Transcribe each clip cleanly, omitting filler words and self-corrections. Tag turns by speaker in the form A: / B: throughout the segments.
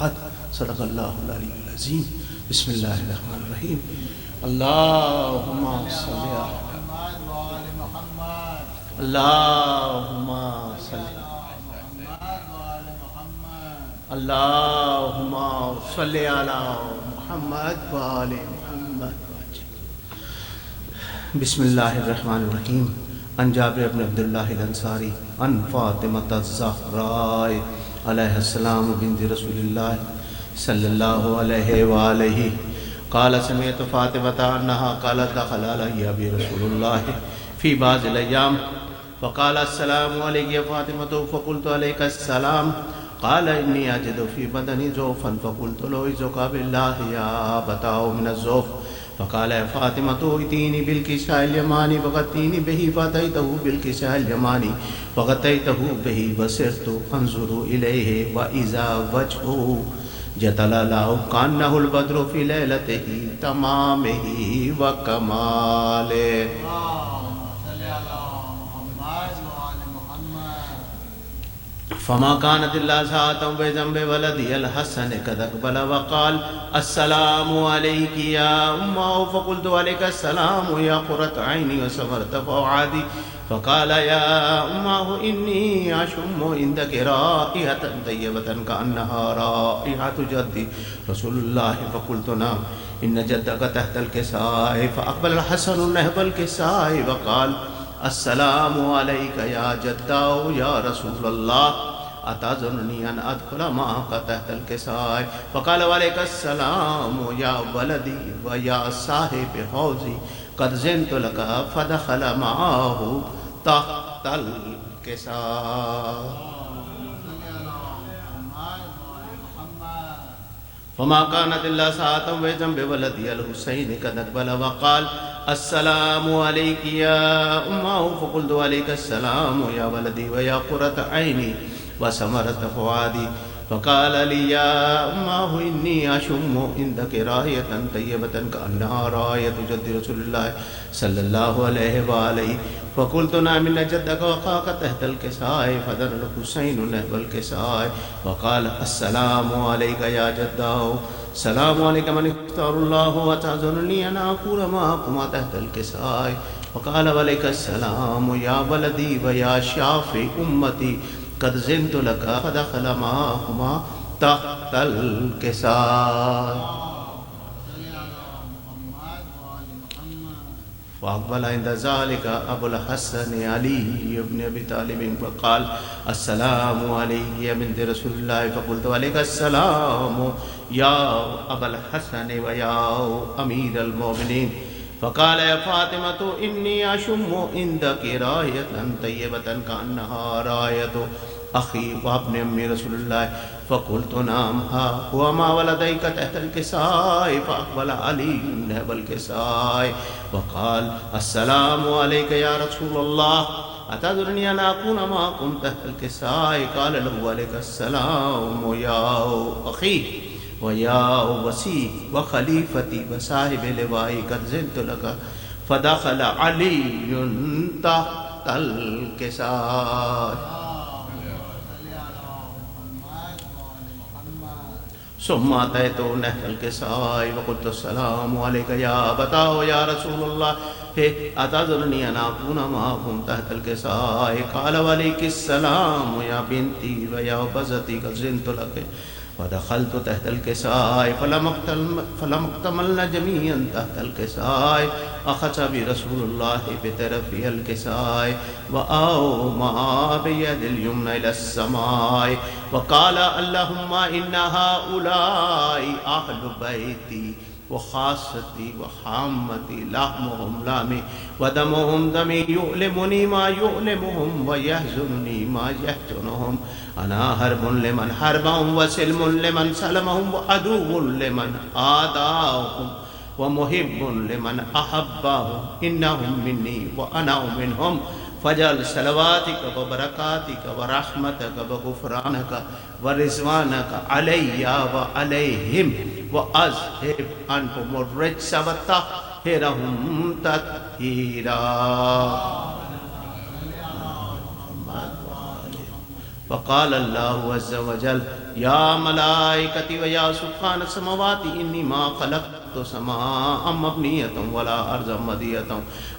A: أحد صدق الله العلي العظيم بسم الله الرحمن الرحيم اللهم صل على محمد وآل محمد اللهم صل على محمد وآل محمد اللهم صل على محمد وآل محمد بسم الله الرحمن الرحيم عن جابر بن عبد الله الأنصاري عن فاطمة الزهراء عليه السلام بنت رسول الله صلى الله عليه وآله قال سمعت فاطمة أنها قالت دخل علي أبي رسول الله في بعض الأيام فقال السلام عليك يا فاطمة فقلت عليك السلام قال إني أجد في بدني زوفا فقلت له إذك بالله يا أبتاه من الزوف فقال يا فاطمة ائتيني بالكساء اليماني فغطيني به فأتيته بالكساء اليماني فغطيته به وسرت أنظر إليه وإذا وجهه جتلألأ كأنه البدر في ليلته تمامه وكماله فما كانت إلا ساعة بجنب ولدي الحسن قد أقبل وقال السلام عليك يا أمه فقلت عليك السلام يا قرة عيني وسمرت فؤادي فقال يا أمه إني أشم عندك رائحة طيبة كأنها رائحة جدي رسول الله فقلت نعم إن جدك تحت الكساء فأقبل الحسن نحو الكساء وقال السلام عليك يا جداه يا رسول الله أتظنني أن أدخل معك تحت الكساء فقال وعليك السلام يا ولدي ويا صاحب حوزي قد زنت لك فدخل معه تحت الكساء فما كانت إلا ساعة بجنب ولدي الحسين قد أقبل وقال السلام عليك يا أمه فقلت عليك السلام يا ولدي ويا قرة عيني وسمرت فؤادي فقال لي يا أمه إني أشم عندك رائحة طيبة كأنها رائحة جد رسول الله صلى الله عليه وآله فقلت نعم إن جدك وقاك تحت الكساء فدنا الحسين نحو الكساء وقال السلام عليك يا جداه السلام عليك من اختار الله وتعذرني أن أكون معكما تحت الكساء وقال وعليك السلام يا ولدي ويا شافي أمتي قد زنت لك فدخل معهما تحت الكساء فأقبل عند ذلك أبو الحسن علي بن أبي طالب فقال السلام عليك يا بنت رسول الله فقلت عليك السلام يا أبا الحسن ويا أمير المؤمنين فقال يا فاطمة إني أشم عندك رائحة طيبة كأنها رائحة أخي وابن أم رسول الله فقلت نعم ها هو ما ولديك تحت الكساء فأقبل علي نحو الكساء وقال السلام عليك يا رسول الله أتدرني أن أكون معكم تحت الكساء قال له عليك السلام يا أخي ويا وسي وخليفتي وصاحب لوائي قد زنت لك فدخل علي تحت الكساء ثم أتيت نحو الكساء وقلت السلام عليك يا أبتاه يا رسول الله أتظنني أن أكون معكم تحت الكساء قال وعليك السلام يا بنتي ويا بزتي قد زنت لك ودخلت تحت الكساء فلم اكتملنا جميعا تحت الكساء أخذ برسول الله بطرفي الكساء وأومأ بيد اليمنى إلى السماء وقال اللهم إن هؤلاء أهل بيتي وخاصتي وحامتي لحمهم لحمي ودمهم دمي يؤلمني ما يؤلمهم ويحزنني ما يحزنهم أنا حرب لمن حربهم وسلم لمن سلمهم وعدو لمن آذاهم ومحب لمن أحبهم إنهم مني وأنا منهم فجعل صلواتك وبركاتك ورحمتك وغفرانك ورضوانك علي وعليهم وأذهب عنهم الرجس وطهرهم تطهيرا. فقال الله عز وجل يا ملائكتي ويا سكان السماوات إني ما خلقت سماء مبنية ولا أرضا مدية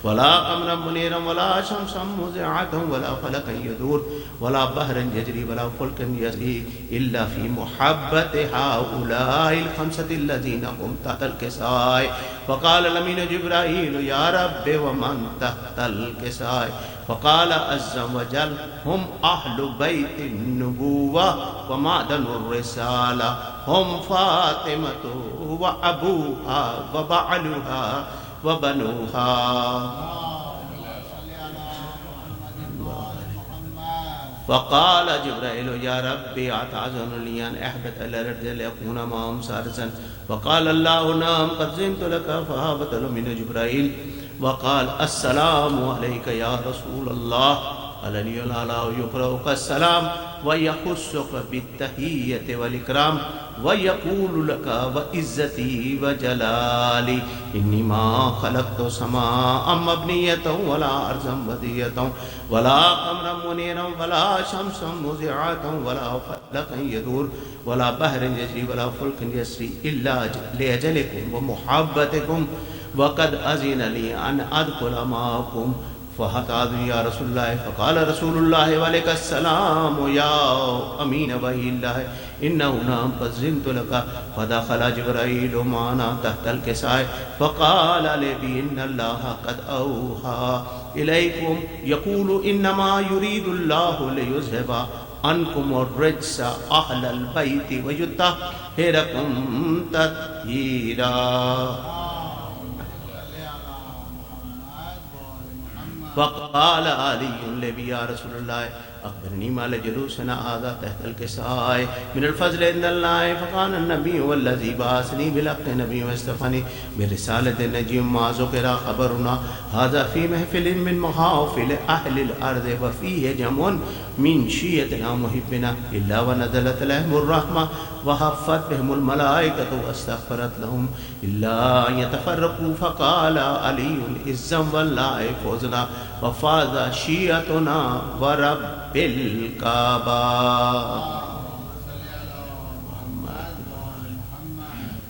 A: ولا قمرا منيرا ولا شمسا مزعة ولا فلكا يدور ولا بحرا يجري ولا فلكا يجري إلا في محبة هؤلاء الخمسة الذين هم تحت الكساء. فقال الأمين جبرائيل يا رب ومن تحت الكساء؟ فقال عز وجل هم أهل بيت النبوة ومعدن الرسالة، هم فاطمة وأبوها وبعلها وبنوها. فقال جبرائيل يا ربي أتعزن لي أن أحبط إلى الأرض لأكون معهم سارسا؟ فقال الله نعم قد زنت لك. فهبط من جبرائيل وقال السلام عليك يا رسول الله. الذي لا يقرأك السلام ويخصك بالتحية والإكرام ويقول لك وعزتي وجلالي إني ما خلقت سماء مبنية ولا أرضا مدية ولا قمرا منيرا ولا شمسا مزعة ولا فلكا يدور ولا بحر يجري ولا فلك يسري إلا لأجلكم ومحبتكم وقد أذن لي أن أدخل معكم. فهتعذني يا رسول الله. فقال رسول الله وعليك السلام يا أمين وحي الله إنه نعم قد زنت لك. فدخل جبرائيل معنا تحت الكساء فقال لي إن الله قد أوحى إليكم يقول إنما يريد الله ليذهب عنكم الرجس أهل البيت ويطهركم تطهيرا. فقال علي لي يا رسول الله أخبرني ما لجلوسنا هذا تحت الكساء من الفضل عند الله. فقال النبي والذي بعثني بالحق نبي واصطفاني برسالة نجيم ما ذكر خبرنا هذا في محفل من محافل أهل الأرض وفيه جمع من شيعتنا محبنا إلا ونزلت لهم الرحمة وحفت بهم الملائكة واستغفرت لهم إلا أن يتفرقوا. فقال علي إذا والله فوزنا وفاز شيعتنا ورب الكعبة.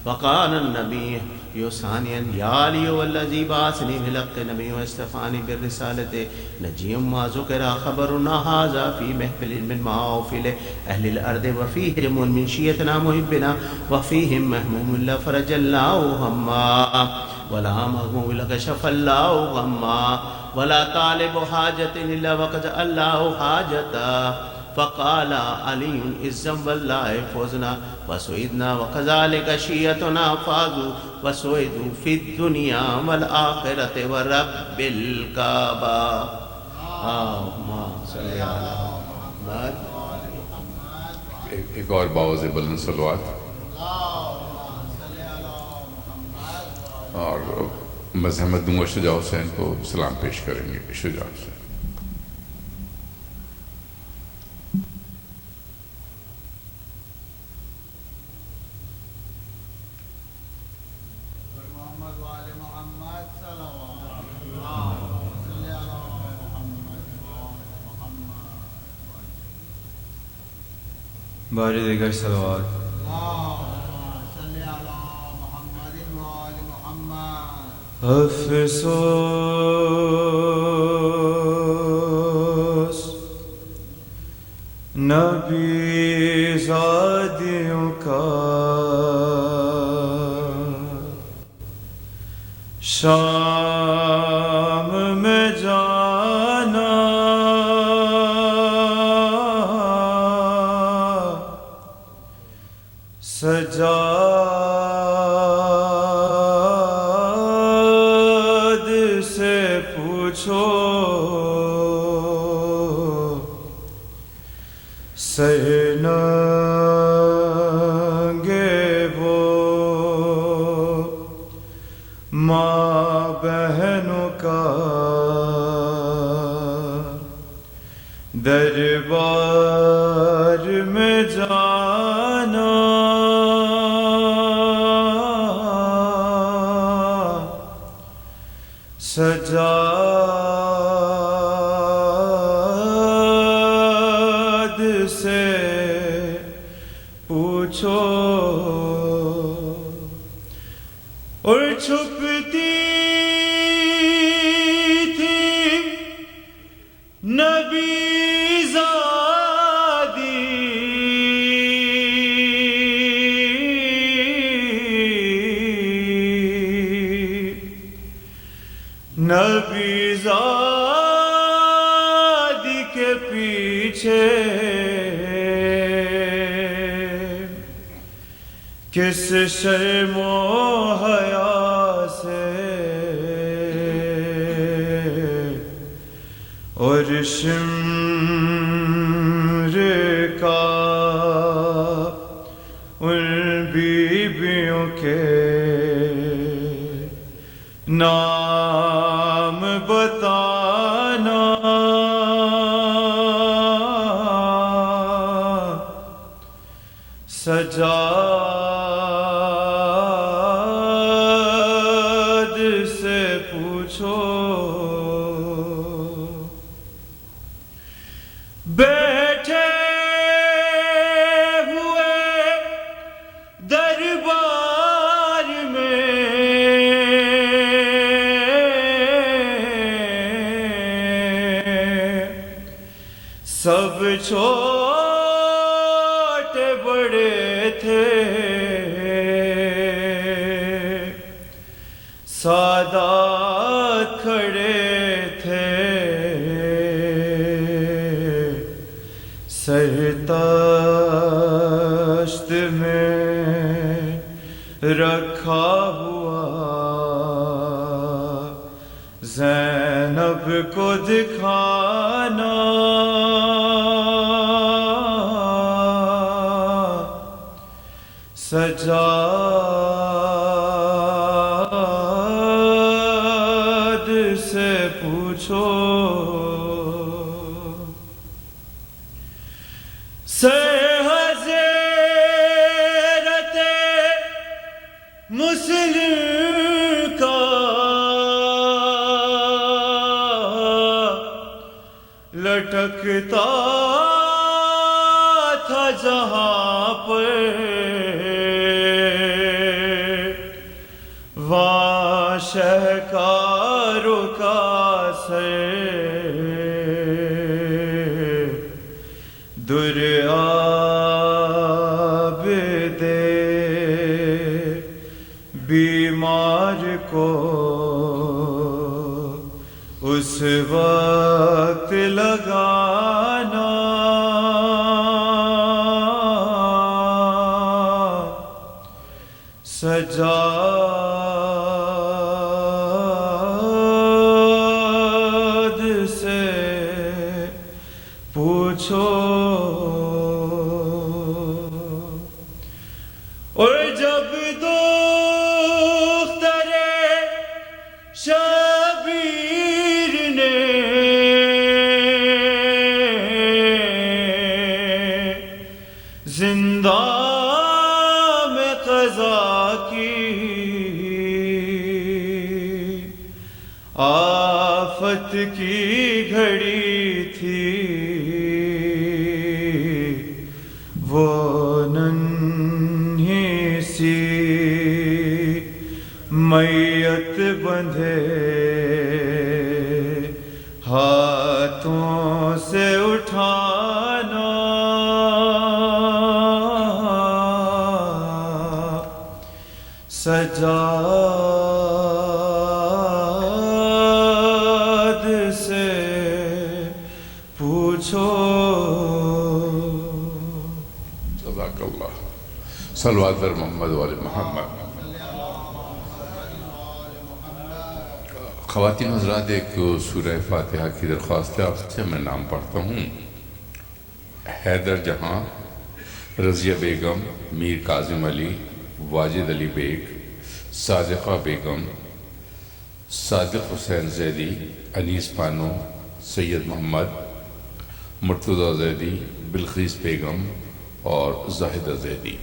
A: فقال النبي ثانيا يا علي والذي بعثني بالحق نبي واصطفاني بالرسالة نجيم ما ذكر خبرنا هذا في محفل من محافل أهل الأرض وفيه جمع من شيعتنا محبنا وفيهم مهموم إلا فرج الله هما ولا مهموم إلا كشف الله غما ولا طالب حاجة إلا وقد الله حاجته. فقال علي إذا والله فوزنا وسعدنا وكذلك شيعتنا فازوا وسعدوا في الدنيا والآخرة ورب الكعبة. اللهم صل على محمد.
B: ایک اور باوز بلند صلوات اور مذہمت دوں شجاع حسین کو سلام پیش کریں گے. شجاع حسین
C: بار دیگر صلوات. افسوس نبی زادیوں کا شام میں جانا سجاد سے پوچھو سہنگے وہ ماں بہنوں کا دربار میں جانا سجاد سے پوچھو اور چھپتی تھی نبی نبی زادی کے پیچھے کس شرم و حیا سے اور شمر کا ان بیبیوں کے نام بتانا سجاد سے پوچھو بیٹھے ہوئے دربار میں سب چھوٹے بڑے تھے سادات کھڑے تھے سرتاشت میں رکھا ہوا زینب کو دکھانا سجاد سے پوچھو حضرت مسلم کا لٹکتا تھا جہاں پر وہاں شہکاروں کا سر درعابد بیمار کو اس وقت لگانا سجاد سے پوچھو اور جب دختر شبیر نے زندہ میں قضا کی آفت کی گھڑی تھی وہ ننھی سی میت بندھے ہاتھوں سے اٹھانا سجاد سے پوچھو
B: جزاک اللہ صلوات بر محمد وآل محمد خواتین حضرات ایک سورہ فاتحہ کی درخواست ہے آپ سے میں نام پڑھتا ہوں حیدر جہاں رضیہ بیگم میر کاظم علی واجد علی بیگ صادقہ بیگم صادق حسین زیدی انیس پانو سید محمد مرتضی زیدی بلخیس بیگم اور زاہدہ زیدی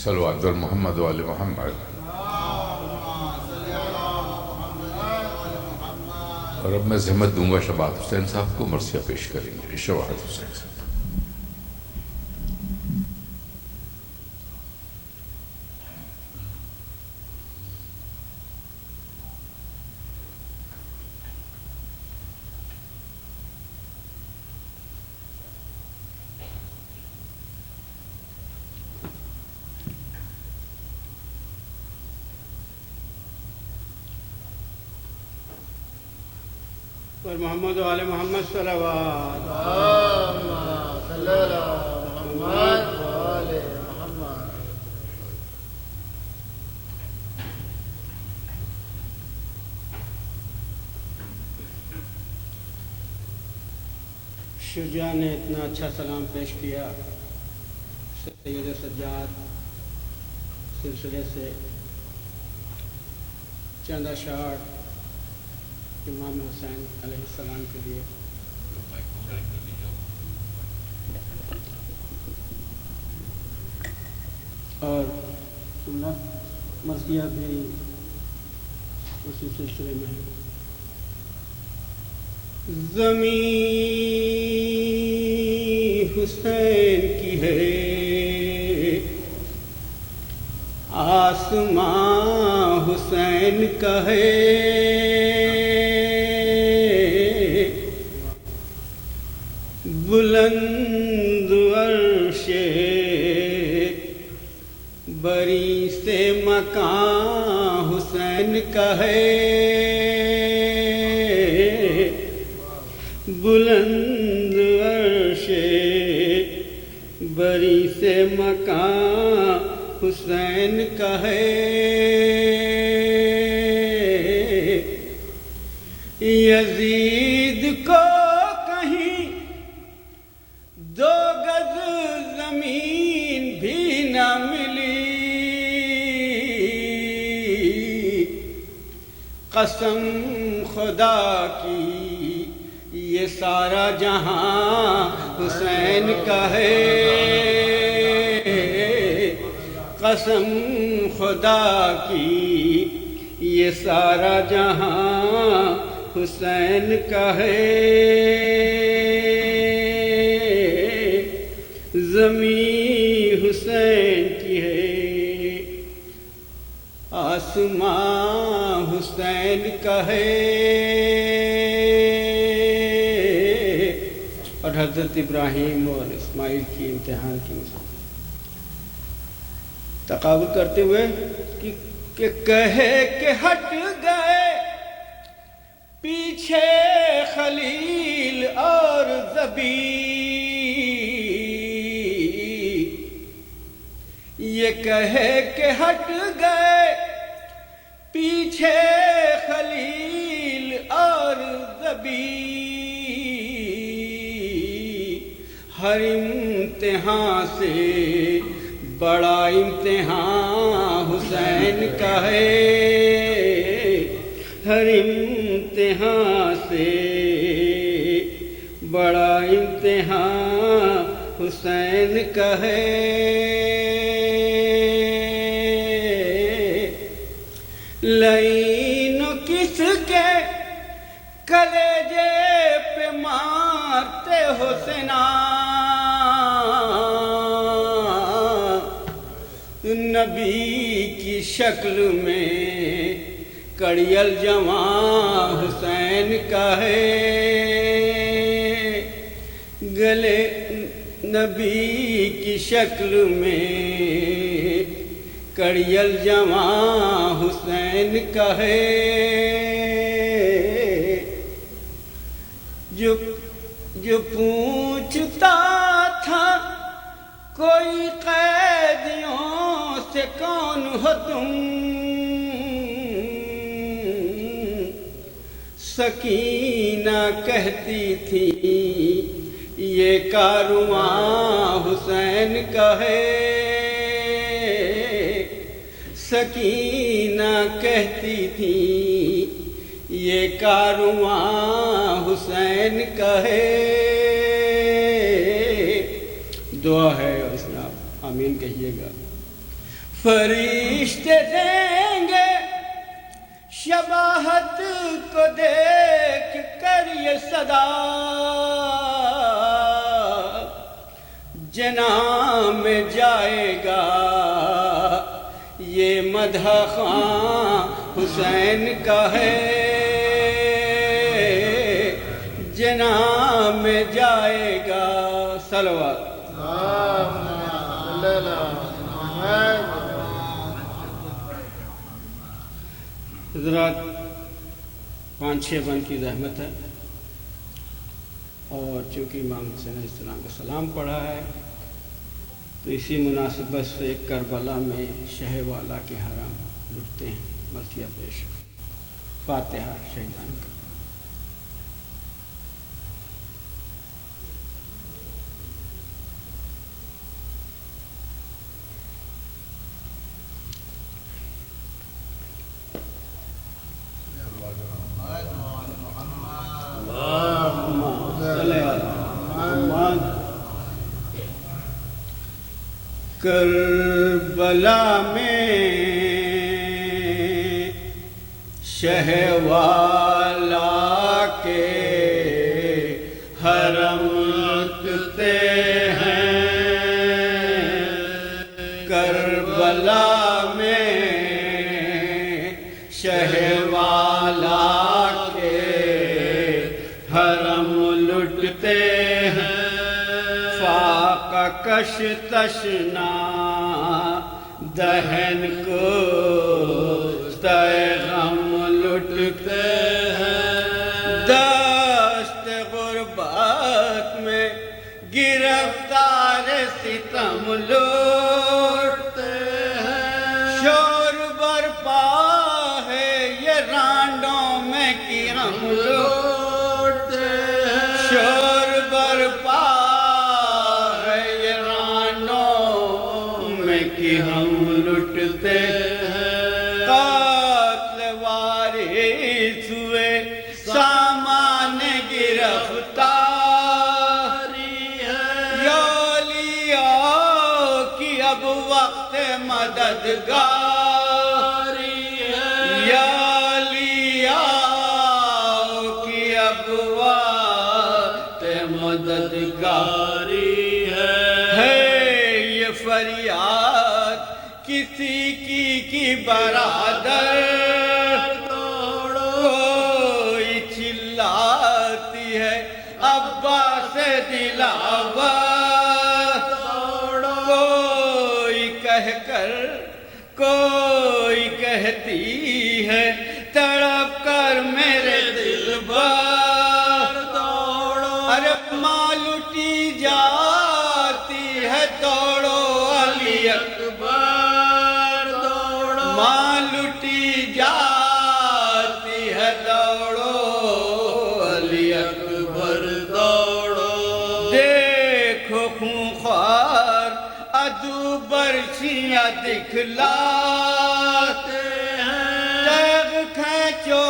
B: صلوات محمد و آل محمد. اور اب میں زحمت دوں گا شبات حسین صاحب کو مرثیہ پیش کریں گے. شبات حسین صاحب.
D: اور محمد و آل محمد صلوات. شجاع نے اتنا اچھا سلام پیش کیا. سید سجاد سلسلے سے چند اشعار امام حسین علیہ السلام کے لیے. اور مرثیہ بھی اسی سلسلے میں ہے. زمین حسین کی ہے، آسمان حسین کا ہے، بلند عرش بری سے مکان حسین کا ہے، بلند عرش بری سے مکان حسین کا ہے. یزید کو کہیں 2 گز زمین بھی نہ ملی، قسم خدا کی یہ سارا جہاں حسین کا ہے، قسم خدا کی یہ سارا جہاں حسین کا ہے. زمین حسین کی ہے، آسمان حسین کا ہے. اور حضرت ابراہیم اور اسماعیل کی امتحان کی مثال تقابل کرتے ہوئے کہ کہے کہ ہٹ گئے پیچھے خلیل اور ذبی، یہ کہے کہ ہٹ گئے پیچھے خلیل اور ذبی، ہر امتحان سے بڑا امتحان حسین کا ہے، ہر امتحان سے بڑا امتحان حسین کا ہے. لعین کس کے کلیجے پہ مارتے ہو سنا، نبی کی شکل میں کڑیل جوان حسین کا ہے، گلے نبی کی شکل میں کڑیل جوان حسین کا ہے. جو پوچھتا تھا کوئی قیدیوں سے کون ہو تم، سکینہ کہتی تھی یہ کارواں حسین کا ہے، سکینہ کہتی تھی یہ کارواں حسین کا ہے. دعا ہے اور اس میں آپ آمین کہیے گا. فرشتے دیں گے شباہت کو دیکھ کر یہ صدا، جناح میں جائے گا یہ مدح خواں حسین کا ہے، جناح میں جائے گا۔ صلوات حضرات، 5-6 بند کی زحمت ہے، اور چونکہ امام حسین علیہ السلام کا سلام پڑھا ہے تو اسی مناسبت سے کربلا میں شہ والا کے حرام لٹتے ہیں، مرثیہ پیش فاتحہ شہیدان کا۔ کربلا میں شہ والا کے حرم لٹتے ہیں، کربلا میں شہ والا کے حرم لٹتے ہیں، فاقہ کش تشنا دہن کو غم لٹتے ہیں، دست غربت میں گرفتار ستم لٹتے ہیں، شور برپا ہے یہ رانڈوں میں کہ ہم لٹتے ہیں، شور برپا ہم لٹتے ہیں، قاتل وارث ہوئے سامان گرفتاری ہے، یا اولیاء کی اب وقت مددگاری ہے، یا اولیاء کی اب وقت مددگاری ہے، یہ فریاد کسی کی برادر کوئی چلاتی ہے عباس دلاور، کوئی کہہ کر کوئی کہتی ہے تڑپ کر میرے دل پر، ارے ماں لٹی جاتی ہے توڑو علی اکبر، ماں لٹی جاتی ہے دوڑو علی اکبر دوڑو، دیکھو خونخوار عدو برچیاں دکھلاتے ہیں، تیغ کھینچو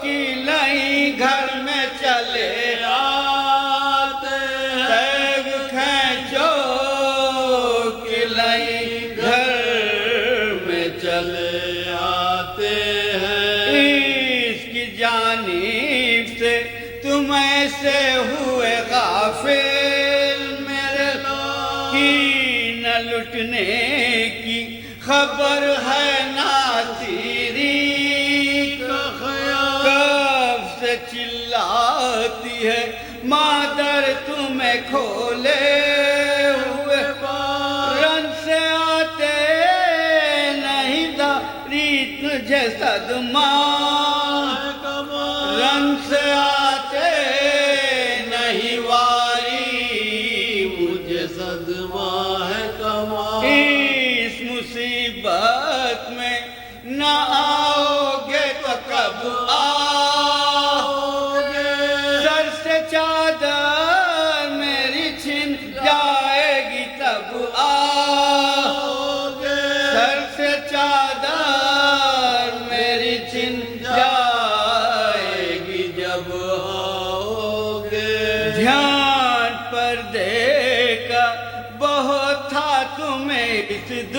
D: کی لئی گھر میں چلے آتے ہیں، تیغ کھینچو کی لئی گھر چلے آتے ہیں، اس کی جانب سے تم ایسے ہوئے غافل میرے کی نہ لٹنے کی خبر ہے نہ تیری کا خیال، کب سے چلاتی ہے مادر تمہیں کھولے ہوئے رن سے آتے تجھے صدمہ، رن سے آتے نہیں واری مجھے صدمہ ہے کمال، اس مصیبت میں نہ آؤ گے تو کب آؤ گے، سر سے چادر میری چھن جائے گی تب آؤ گے، سر سے چادر چھن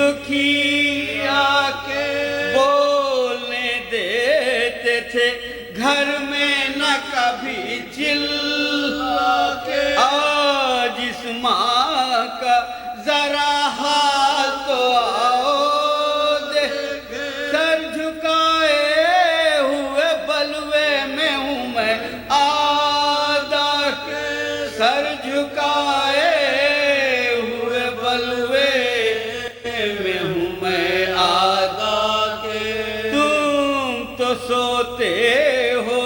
D: دکھی آ کے بولنے دیتے تھے گھر میں نہ کبھی چلا کے آج اس ماں کا ذرا حال تو آؤ دیکھ سر جھکائے ہوئے بلوے میں ہوں میں آدھا سر جھکائے ہوئے بلوے میں ہوں میں آدھا کے تم تو سوتے ہو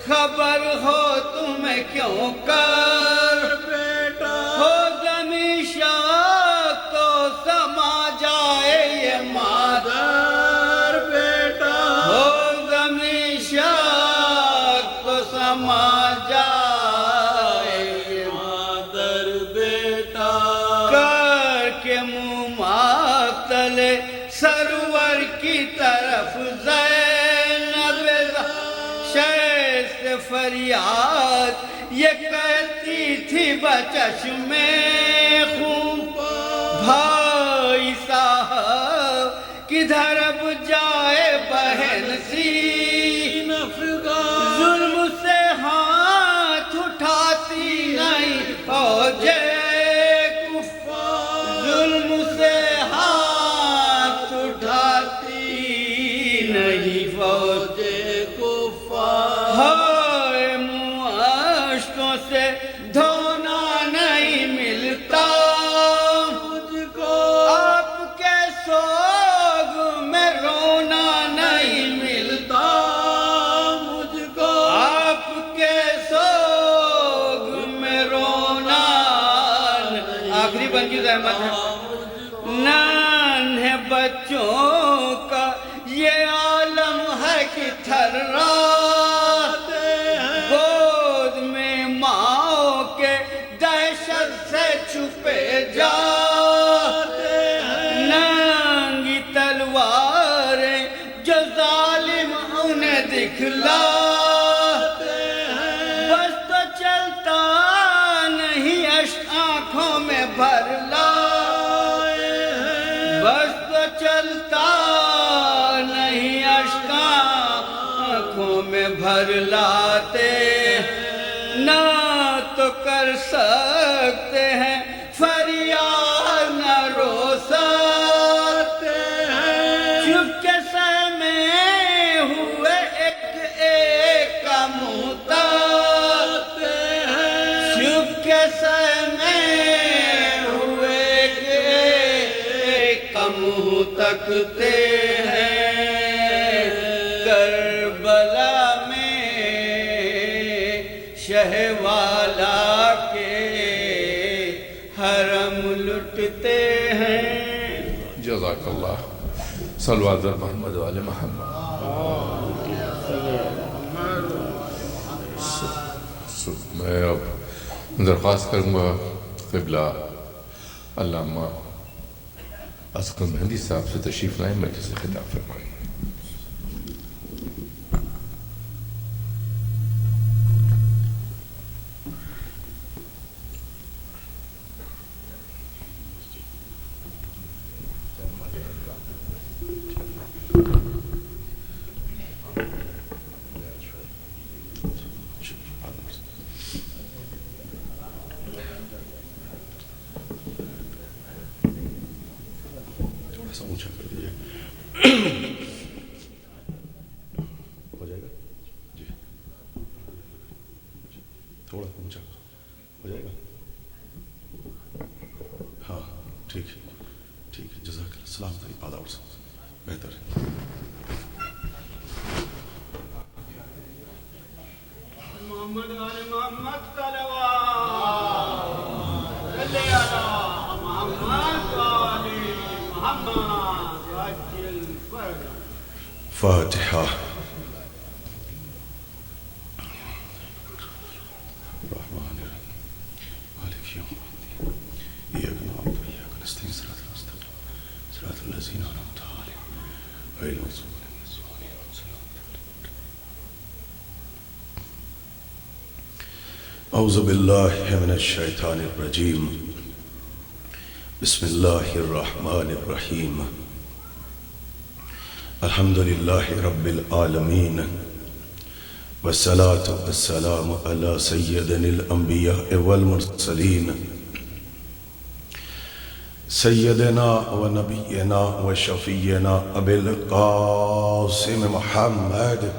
D: خبر ہو تمہیں کیوں کر بیٹا ہو زمین شاک تو سما جائے یہ مادر بیٹا ہو زمین شاک تو سما جائے یہ مادر بیٹا کر کے منہ ماتلے سرور کی طرف زینب شیخ فریاد یہ کہتی تھی بچشم خون بھائی صاحب کدھر اب جائے بہن سی ظلم سے ہاتھ اٹھاتی نہیں فوجے ظلم سے ہاتھ اٹھاتی نہیں فوجے ہائے معاشقوں سے دھونا نہیں ملتا مجھ کو آپ کے سوگ میں رونا نہیں ملتا مجھ کو آپ کے سوگ میں رونا آخری بن کی زحمت ہے ننھے بچوں کا یہ عالم ہے کہ تھراتے ہیں گود میں ماں کے دہشت سے چھپے جاتے ہیں ننگی تلواریں جو ظالم انہیں دکھلاتے ہیں بس تو چلتا نہیں اشک آنکھوں میں بھر لائے ہیں بس تو چلتا نہیں اشک آنکھوں میں بھر لاتے نہ تو کر سکتے ہیں فریاد نہ رو سکتے ہیں چپ کے سہمے ہوئے ایک ایک کا منہ تاکتے ہیں چپ کے سہمے ہوئے ایک کا منہ تکتے ہیں کربلا میں شہ والا کے حرم لٹتے ہیں
B: جزاک اللہ صلوات محمد وآل محمد میں اب درخواست کروں گا قبلہ علامہ اصغر مہندی صاحب سے تشریف لائیں مجلس سے خطاب فرمائیں
E: اونچا کر دیجیے ہو جائے گا جی تھوڑا اونچا ہو جائے گا ہاں ٹھیک ہے جزاک اللہ سلام علیکم آداب سے بہتر ہے
D: محمد علی محمد صلوات صلی علی محمد علی محمد وجل فرد
E: فاتحہ اعوذ باللہ من الشیطان الرجیم بسم الله الرحمن الرحيم الحمد لله رب العالمين والصلاة والسلام على سيدنا الأنبياء والمرسلين سيدنا ونبينا وشفينا أبي القاسم محمد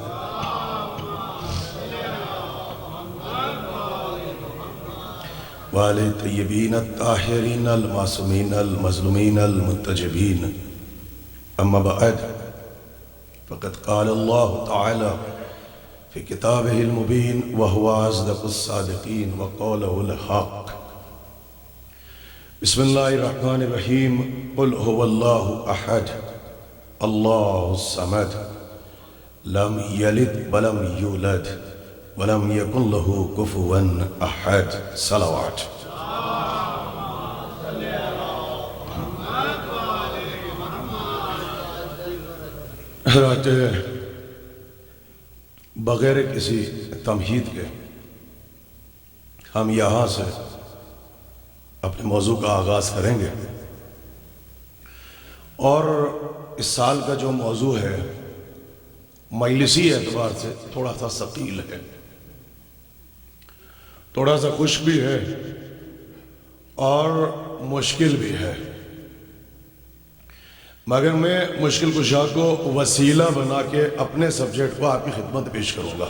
E: وآل الطيبين الطاهرين المعصومين المظلومين المنتجبين أما بعد فقد قال الله تعالى في كتابه المبين وهو أصدق الصادقين وقوله الحق بسم الله الرحمن الرحيم قل هو الله أحد الله الصمد لم يلد ولم يولد ولم يكن له كفوا أحد صلوات حضرات بغیر کسی تمہید کے ہم یہاں سے اپنے موضوع کا آغاز کریں گے اور اس سال کا جو موضوع ہے مجلسی اعتبار سے تھوڑا سا ثقیل ہے، تھوڑا سا خوش بھی ہے اور مشکل بھی ہے، مگر میں مشکل کشا کو وسیلہ بنا کے اپنے سبجیکٹ کو آپ کی خدمت پیش کروں گا۔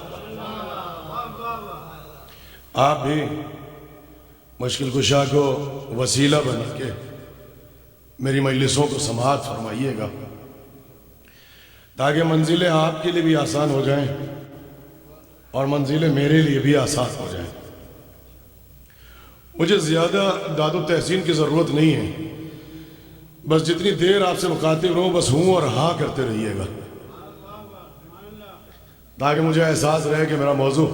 E: آپ بھی مشکل کشا کو وسیلہ بنا کے میری مجلسوں کو سماعت فرمائیے گا تاکہ منزلیں آپ کے لیے بھی آسان ہو جائیں اور منزلیں میرے لیے بھی آسان ہو جائیں۔ مجھے زیادہ داد و تحسین کی ضرورت نہیں ہے، بس جتنی دیر آپ سے مخاطب رہوں بس ہوں اور ہاں کرتے رہیے گا تاکہ مجھے احساس رہے کہ میرا موضوع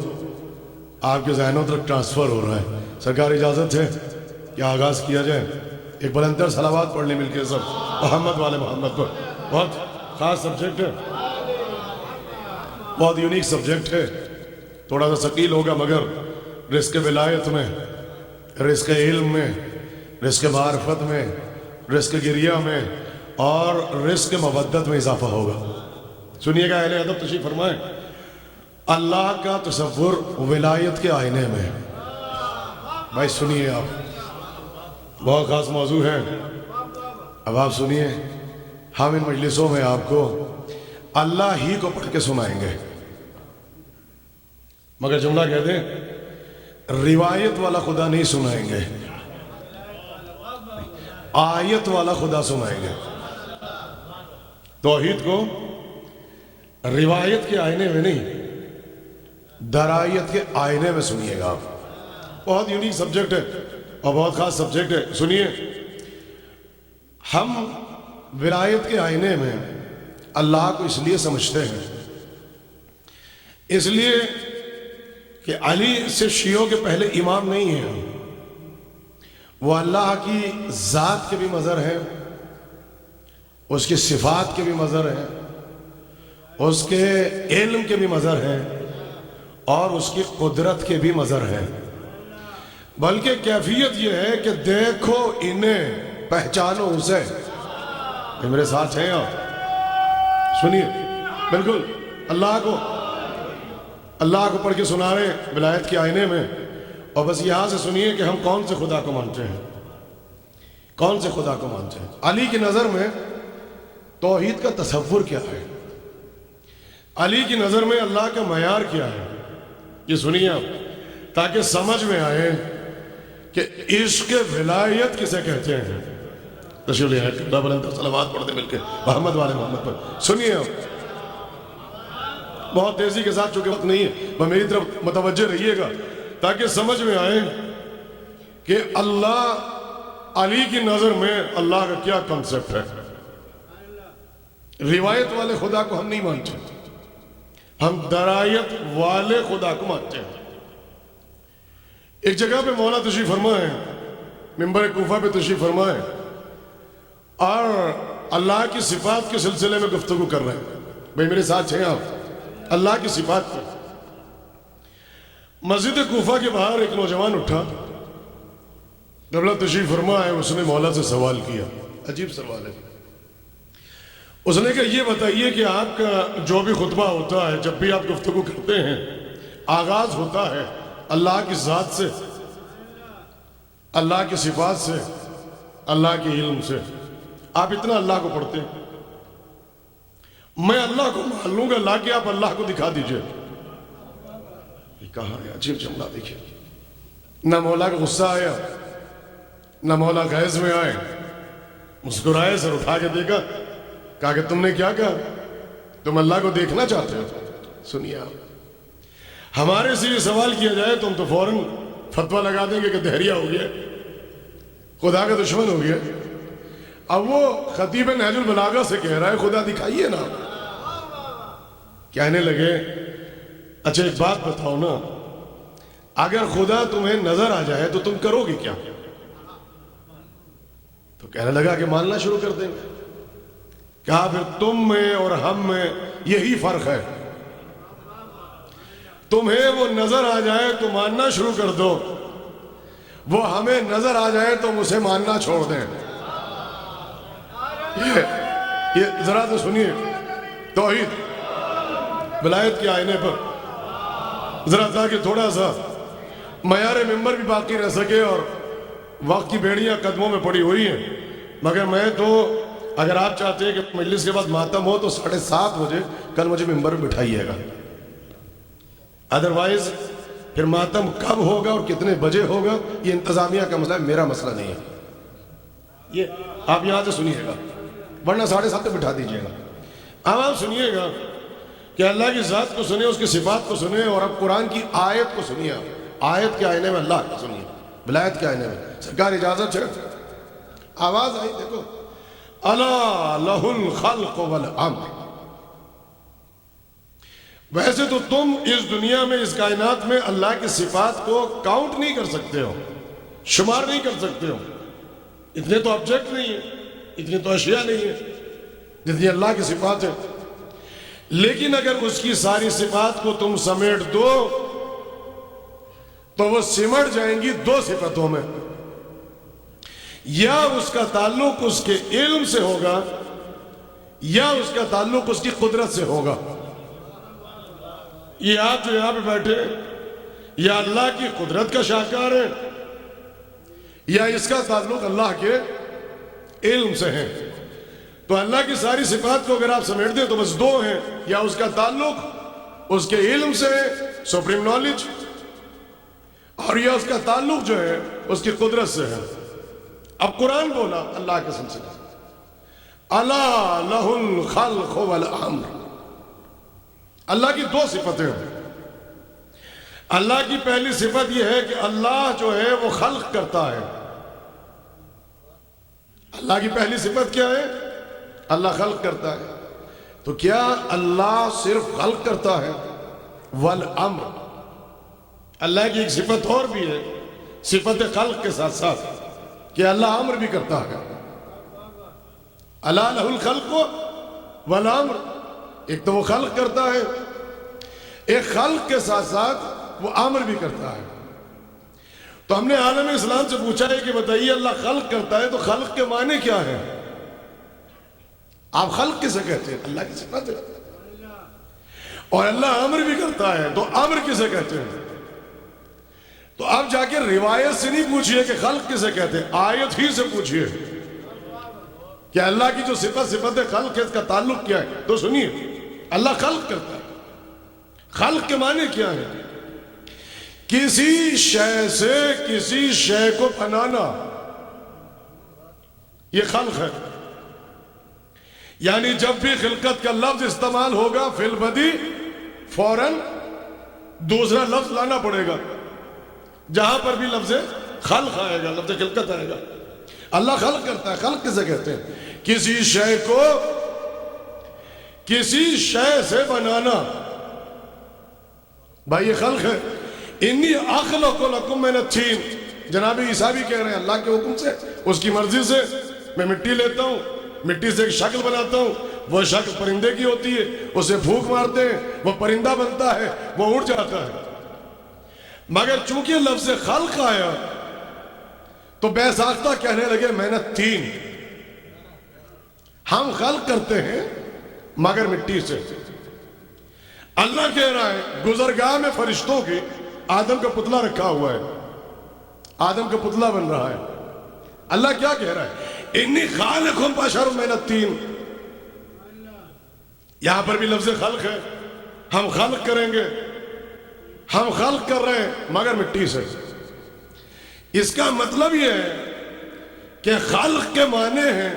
E: آپ کے ذہنوں تک ٹرانسفر ہو رہا ہے۔ سرکار اجازت ہے کہ آغاز کیا جائے؟ ایک بلندر صلوات پڑھ لیں مل کے سب محمد والے محمد پر۔ بہت خاص سبجیکٹ ہے، بہت یونیک سبجیکٹ ہے، تھوڑا سا ثقیل ہوگا مگر رزق ولایت میں، رزق علم میں، رزق معرفت میں، رزق گریہ میں اور رزق مودت میں اضافہ ہوگا۔ سنیے گا اہل ادب تشریف فرمائیں۔ اللہ کا تصور ولایت کے آئینے میں، بھائی سنیے آپ، بہت خاص موضوع ہے۔ اب آپ سنیے، ہم ان مجلسوں میں آپ کو اللہ ہی کو پڑھ کے سنائیں گے، مگر جملہ کہہ دیں روایت والا خدا نہیں سنائیں گے، آیت والا خدا سنائیں گے۔ توحید کو روایت کے آئینے میں نہیں، درایت کے آئینے میں سنیے گا آپ۔ بہت یونیک سبجیکٹ ہے اور بہت خاص سبجیکٹ ہے۔ سنیے، ہم ولایت کے آئینے میں اللہ کو اس لیے سمجھتے ہیں، اس لیے کہ علی سے شیعوں کے پہلے امام نہیں ہیں، وہ اللہ کی ذات کے بھی مظہر ہیں، اس کی صفات کے بھی مظہر ہیں، اس کے علم کے بھی مظہر ہیں اور اس کی قدرت کے بھی مظہر ہیں۔ بلکہ کیفیت یہ ہے کہ دیکھو انہیں پہچانو اسے۔ میرے ساتھ ہیں آپ؟ سنیے، بالکل اللہ کو پڑھ کے سنا رہے ہیں ولایت کے آئینے میں، اور بس یہاں سے سنیے کہ ہم کون سے خدا کو مانتے ہیں، کون سے خدا کو مانتے ہیں۔ علی کی نظر میں توحید کا تصور کیا ہے، علی کی نظر میں اللہ کا معیار کیا ہے، یہ سنیے آپ تاکہ سمجھ میں آئے کہ عشق ولایت کسے کہتے ہیں۔ تشریف لے آئے، بلند صلوات پڑھ دیں مل کے محمد والے محمد پر۔ سنیے آپ، بہت تیزی کے ساتھ، چونکہ وقت نہیں ہے، وہ میری طرف متوجہ رہیے گا تاکہ سمجھ میں آئے کہ اللہ علی کی نظر میں اللہ کا کیا کنسپٹ ہے۔ روایت والے خدا کو ہم نہیں مانتے، ہم درایت والے خدا کو مانتے ہیں۔ ایک جگہ پہ مولا تشریف فرمائے، منبر کوفہ پہ تشریف فرمائے اور اللہ کی صفات کے سلسلے میں گفتگو کر رہے ہیں۔ بھئی میرے ساتھ ہیں آپ؟ اللہ کی صفات پر مسجد کوفہ کے باہر ایک نوجوان اٹھا قبلہ تشریف فرما ہے، اس نے مولا سے سوال کیا، عجیب سوال ہے۔ اس نے کہا یہ بتائیے کہ آپ کا جو بھی خطبہ ہوتا ہے، جب بھی آپ گفتگو کرتے ہیں، آغاز ہوتا ہے اللہ کی ذات سے، اللہ کی صفات سے، اللہ کے علم سے، آپ اتنا اللہ کو پڑھتے ہیں؟ میں اللہ کو مان لوں گا، لا کے آپ اللہ کو دکھا دیجئے۔ یہ کہا ہے عجیب جملہ، دیکھیں، نہ مولا کا غصہ آیا، نہ مولا غیظ میں آئے، مسکرائے، سر اٹھا کے دیکھا، کہا کہ تم نے کیا کہا؟ تم اللہ کو دیکھنا چاہتے ہو؟ سنیے آپ، ہمارے سے یہ سوال کیا جائے تو ہم تو فوراً فتویٰ لگا دیں گے کہ دہریہ ہو گیا، خدا کا دشمن ہو گیا۔ اب وہ خطیب نہج البلاغہ سے کہہ رہا ہے خدا دکھائیے نا۔ کہنے لگے اچھا ایک بات بتاؤ نا، اگر خدا تمہیں نظر آ جائے تو تم کرو گے کیا؟ تو کہنے لگا کہ ماننا شروع کر دیں گے۔ کہا پھر تم میں اور ہم میں یہی فرق ہے، تمہیں وہ نظر آ جائے تو ماننا شروع کر دو، وہ ہمیں نظر آ جائے تو ہم اسے ماننا چھوڑ دیں۔ یہ ذرا تو سنیے، توحید ولایت کے آئینے پر ذرا تاکہ تھوڑا سا معیار ممبر بھی باقی رہ سکے، اور وقت کی بیڑیاں قدموں میں پڑی ہوئی ہیں، مگر میں تو اگر آپ چاہتے ہیں کہ مجلس کے بعد ماتم ہو تو 7:30 بجے کل مجھے ممبر میں بٹھائیے گا، ادروائز پھر ماتم کب ہوگا اور کتنے بجے ہوگا یہ انتظامیہ کا مسئلہ ہے، میرا مسئلہ نہیں ہے۔ یہ آپ یہاں سے سنیے گا، ورنہ 7:30 پہ بٹھا دیجیے گا۔ اب آپ سنیے گا کہ اللہ کی ذات کو سنیں، اس کی صفات کو سنیں، اور اب قرآن کی آیت کو سنیے۔ آیت کے آئینے میں اللہ کو سنیے، ولایت کے آئینے میں۔ سرکار اجازت ہے، آواز آئی دیکھو، الا لہ الخلق والامر۔ ویسے تو تم اس دنیا میں، اس کائنات میں اللہ کی صفات کو کاؤنٹ نہیں کر سکتے ہو، شمار نہیں کر سکتے ہو، اتنے تو آبجیکٹ نہیں ہیں، اتنی تو اشیاء نہیں ہیں جتنی اللہ کی صفات ہے۔ لیکن اگر اس کی ساری صفات کو تم سمیٹ دو تو وہ سمٹ جائیں گی 2 صفتوں میں، یا اس کا تعلق اس کے علم سے ہوگا، یا اس کا تعلق اس کی قدرت سے ہوگا۔ یہ آپ جو یہاں پہ بیٹھے یا اللہ کی قدرت کا شاہکار ہے، یا اس کا تعلق اللہ کے علم سے ہے۔ تو اللہ کی ساری صفات کو اگر آپ سمیٹ دیں تو بس 2 ہیں، یا اس کا تعلق اس کے علم سے ہے، سپریم نالج، اور یا اس کا تعلق جو ہے اس کی قدرت سے ہے۔ اب قرآن بولا اللہ کے قسم سے، الا لہ الخلق والامر۔ اللہ کی 2 صفتیں ہیں۔ اللہ کی پہلی صفت یہ ہے کہ اللہ جو ہے وہ خلق کرتا ہے۔ اللہ کی پہلی صفت کیا ہے؟ اللہ خلق کرتا ہے۔ تو کیا اللہ صرف خلق کرتا ہے؟ والامر، اللہ کی ایک صفت اور بھی ہے صفت خلق کے ساتھ ساتھ، کہ اللہ امر بھی کرتا ہے۔ الا لہ الخلق والامر، ایک تو وہ خلق کرتا ہے، ایک خلق کے ساتھ ساتھ وہ امر بھی کرتا ہے۔ تو ہم نے عالم اسلام سے پوچھا ہے کہ بتائیے اللہ خلق کرتا ہے تو خلق کے معنی کیا ہے؟ آپ خلق کسے کہتے ہیں؟ اللہ کی صفت ہے۔ اور اللہ امر بھی کرتا ہے تو امر کسے کہتے ہیں؟ تو آپ جا کے روایت سے نہیں پوچھئے کہ خلق کسے کہتے ہیں، آیت ہی سے پوچھئے کہ اللہ کی جو صفت خلق ہے اس کا تعلق کیا ہے۔ تو سنیے، اللہ خلق کرتا ہے۔ خلق کے معنی کیا ہے؟ کسی شے سے کسی شے کو بنانا، یہ خلق ہے۔ یعنی جب بھی خلقت کا لفظ استعمال ہوگا فی البدی فوراً دوسرا لفظ لانا پڑے گا، جہاں پر بھی لفظ خلق آئے گا، لفظ خلقت آئے گا۔ اللہ خلق کرتا ہے۔ خلق کسے کہتے ہیں؟ کسی شے کو کسی شے سے بنانا، بھائی یہ خلق ہے۔ انی اخلق لکم من الطین، جناب عیسیٰ بھی کہہ رہے ہیں اللہ کے حکم سے، اس کی مرضی سے میں مٹی لیتا ہوں، مٹی سے ایک شکل بناتا ہوں، وہ شکل پرندے کی ہوتی ہے، اسے پھونک مارتے ہیں، وہ پرندہ بنتا ہے، وہ اڑ جاتا ہے۔ مگر چونکہ لفظ خلق آیا تو بے ساختہ کہنے لگے محنت 3. ہم خلق کرتے ہیں مگر مٹی سے. اللہ کہہ رہا ہے گزرگاہ میں فرشتوں کی آدم کا پتلا رکھا ہوا ہے, آدم کا پتلا بن رہا ہے. اللہ کیا کہہ رہا ہے؟ انی خالقہم بشر محنت 3. یہاں پر بھی لفظ خلق ہے. ہم خلق کریں گے, ہم خلق کر رہے ہیں مگر مٹی سے. اس کا مطلب یہ ہے کہ خلق کے معنی ہیں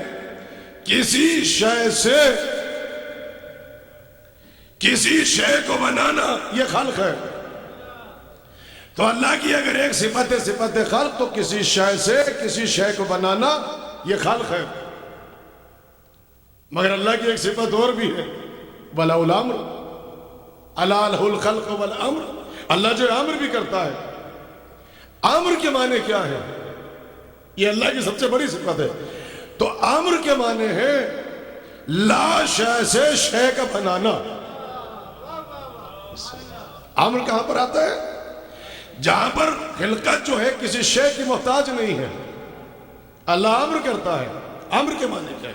E: کسی شے سے کسی شے کو بنانا, یہ خلق ہے. تو اللہ کی اگر ایک صفت ہے صفت خلق, تو کسی شے سے کسی شے کو بنانا یہ خلق ہے. مگر اللہ کی ایک صفت اور بھی ہے, وَلَهُ الْأَمْرُ أَلَا لَهُ الْخَلْقُ وَالْأَمْرُ. اللہ جو امر بھی کرتا ہے. امر کے معنی کیا ہے؟ یہ اللہ کی سب سے بڑی صفت ہے. تو امر کے معنی ہے لا شے سے شے کا بنانا. امر کہاں پر آتا ہے؟ جہاں پر خلقت جو ہے کسی شے کی محتاج نہیں ہے. اللہ امر کرتا ہے. امر کے معنی کیا ہے؟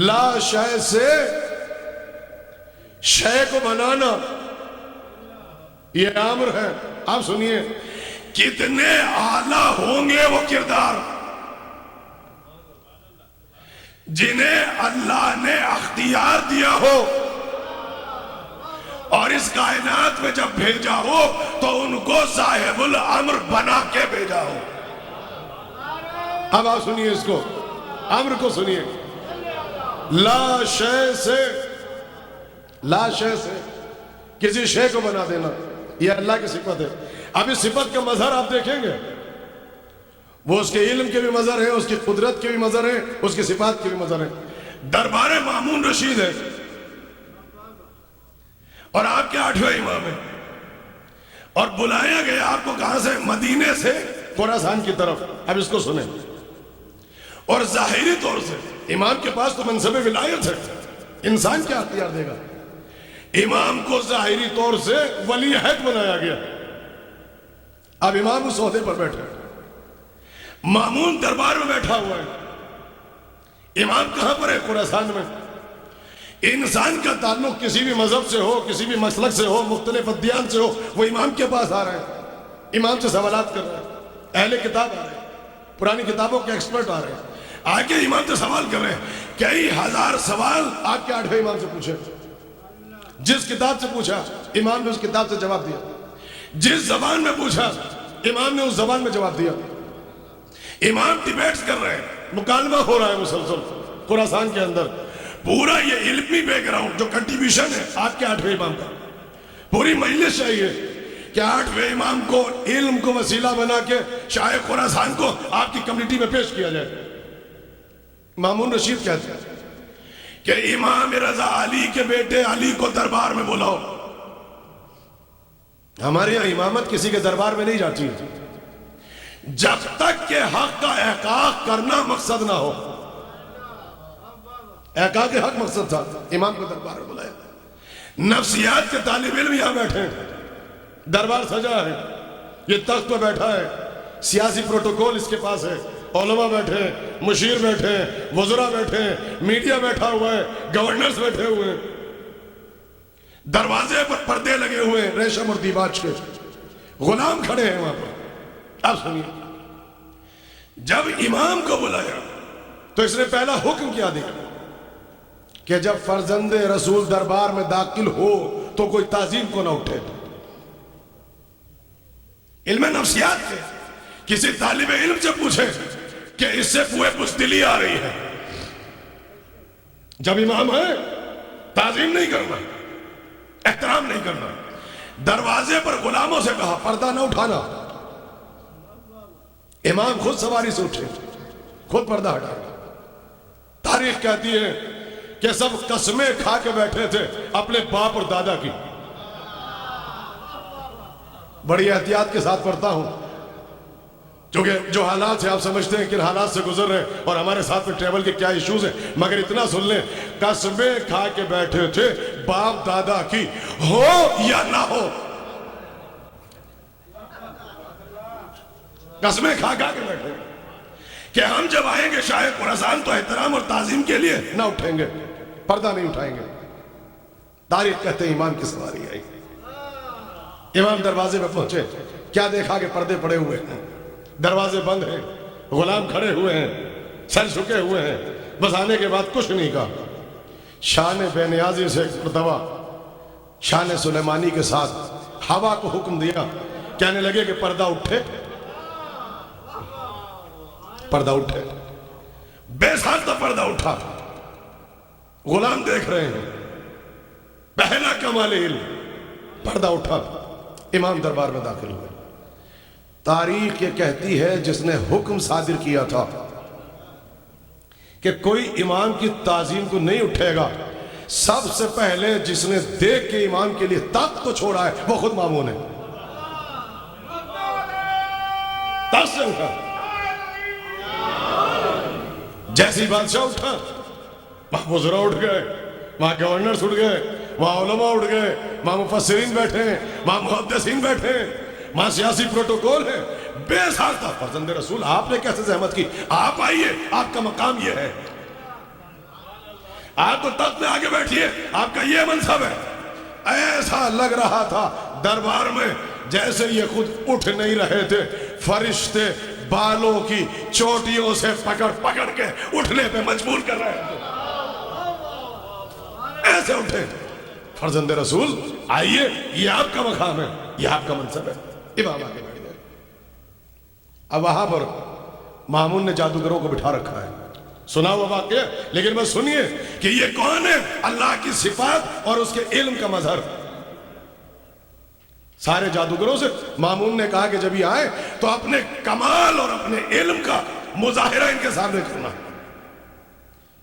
E: لا شے سے شے کو بنانا, یہ امر ہے. آپ سنیے کتنے اعلیٰ ہوں گے وہ کردار جنہیں اللہ نے اختیار دیا ہو اور اس کائنات میں جب بھیجا ہو تو ان کو صاحب الامر بنا کے بھیجا ہو. اب آپ سنیے اس کو, امر کو سنیے. لا شے سے, لا شے سے کسی شے کو بنا دینا, یہ اللہ کی صفت ہے. اب اس صفت کا مظہر آپ دیکھیں گے, وہ اس کے علم کے بھی مظہر ہیں, اس کی قدرت کے بھی مظہر ہیں, اس کی صفات کے بھی مظہر ہیں. دربار مامون رشید ہے اور آپ کے 8ویں امام ہیں, اور بلایا گیا آپ کو کہاں سے؟ مدینے سے خراسان کی طرف. اب اس کو سنیں. اور ظاہری طور سے امام کے پاس تو منصب ولایت ہے, انسان کیا اختیار دے گا؟ امام کو ظاہری طور سے ولی عہد بنایا گیا. اب امام اس عہدے پر بیٹھے, مامون دربار میں بیٹھا ہوا ہے. امام کہاں پر ہے؟ خراسان میں. انسان کا تعلق کسی بھی مذہب سے ہو, کسی بھی مسلک سے ہو, مختلف ادیان سے ہو, وہ امام کے پاس آ رہے ہیں, امام سے سوالات کر رہے ہیں. اہل کتاب آ رہے ہیں, پرانی کتابوں کے ایکسپرٹ آ رہے ہیں, آ کے امام سے سوال کر رہے ہیں. کئی ہزار سوال آپ کے 8ویں امام سے پوچھے. جس کتاب سے پوچھا امام نے اس کتاب سے جواب دیا, جس زبان میں پوچھا امام نے اس زبان میں جواب دیا. امام ڈیبیٹس کر رہے ہیں, مکالمہ ہو رہا ہے مسلسل خراسان کے اندر. پورا یہ علمی بیک گراؤنڈ جو کنٹریبیوشن ہے آپ کے 8ویں امام کا, پوری مجلس چاہیے کہ 8ویں امام کو علم کو وسیلہ بنا کے شاہ خراسان کو آپ کی کمیونٹی میں پیش کیا جائے. مامون رشید کہتے ہیں کہ امام رضا علی کے بیٹے علی کو دربار میں بلاؤ. ہمارے یہاں امامت کسی کے دربار میں نہیں جاتی جب تک کہ حق کا احقاق کرنا مقصد نہ ہو. احقاق حق مقصد تھا, امام کو دربار میں بلایا. نفسیات کے طالب علم یہاں بیٹھے ہیں, دربار سجا ہے, یہ تخت پہ بیٹھا ہے, سیاسی پروٹوکول اس کے پاس ہے, علماء بیٹھے ہیں, مشیر بیٹھے ہیں, وزراء بیٹھے ہیں, میڈیا بیٹھا ہوا ہے, گورنرز بیٹھے ہوئے ہیں, دروازے پر پردے لگے ہوئے ہیں ریشم اور دیباج کے, غلام کھڑے ہیں وہاں پر. آپ سنیے, جب امام کو بلایا تو اس نے پہلا حکم کیا دیا کہ جب فرزند رسول دربار میں داخل ہو تو کوئی تعظیم کو نہ اٹھے. علم نفسیات کے کسی طالب علم سے پوچھے کہ اس سے پوئے بزدلی آ رہی ہے, جب امام ہے تعظیم نہیں کرنا, احترام نہیں کرنا. دروازے پر غلاموں سے کہا پردہ نہ اٹھانا. امام خود سواری سے اٹھے, خود پردہ ہٹایا. تاریخ کہتی ہے کہ سب قسمیں کھا کے بیٹھے تھے اپنے باپ اور دادا کی. بڑی احتیاط کے ساتھ پڑھتا ہوں کیونکہ جو حالات سے آپ سمجھتے ہیں کہ حالات سے گزر رہے ہیں اور ہمارے ساتھ میں ٹریول کے کیا ایشوز ہیں, مگر اتنا سن لیں, قسمیں کھا کے بیٹھے تھے باپ دادا کی, ہو یا نہ ہو. قسمیں کھا کے بیٹھے. کہ ہم جب آئیں گے شاہ خراسان تو احترام اور تعظیم کے لیے نہ اٹھیں گے، پردہ نہیں اٹھائیں گے۔ تاریخ کہتے ہیں امام کی سواری آئی، امام دروازے پہ پہنچے، کیا دیکھا کہ پردے پڑے ہوئے ہیں، دروازے بند ہیں، غلام کھڑے ہوئے ہیں، سر جھکے ہوئے ہیں، بس آنے کے بعد کچھ نہیں کہا۔ شان بے نیازی سے ایک مرتبہ شان سلیمانی کے ساتھ ہوا کو حکم دیا، کہنے لگے کہ پردہ اٹھے، پردہ اٹھے، بے ساختہ پردہ اٹھا، غلام دیکھ رہے ہیں، پہلا کمال علم، پردہ اٹھا، امام دربار میں داخل ہوئے۔ تاریخ یہ کہتی ہے جس نے حکم صادر کیا تھا کہ کوئی امام کی تعظیم کو نہیں اٹھے گا، سب سے پہلے جس نے دیکھ کے امام کے لیے تخت کو چھوڑا ہے وہ خود مامون ہے۔ تخت سے اٹھا، جیسی بادشاہ اٹھا وہاں وزراء اٹھ گئے، وہاں گورنرز اٹھ گئے، وہاں علماء اٹھ گئے، وہاں مفسرین بیٹھے ہیں، وہاں محدثین بیٹھے ہیں، وہاں سیاسی پروٹوکول ہے، بے ساختہ۔ فرزند رسول آپ نے کیسے زحمت کی؟ آپ آئیے، آپ کا مقام یہ ہے، آپ تو تخت میں آگے بیٹھیے، آپ کا یہ منصب ہے۔ ایسا لگ رہا تھا دربار میں جیسے یہ خود اٹھ نہیں رہے تھے، فرشتے بالوں کی چوٹیوں سے پکڑ پکڑ کے اٹھنے پہ مجبور کر رہے تھے، ایسے اٹھے۔ فرزند رسول آئیے، یہ آپ کا مقام ہے، یہ آپ کا منصب ہے۔ امام آگے بیٹھ گئے۔ اب وہاں پر مامون نے جادوگروں کو بٹھا رکھا ہے، سنا ہوا واقعہ، لیکن بس سنیے کہ یہ کون ہے؟ اللہ کی صفات اور اس کے علم کا مظہر۔ سارے جادوگروں سے مامون نے کہا کہ جب یہ آئے تو اپنے کمال اور اپنے علم کا مظاہرہ ان کے سامنے کرنا۔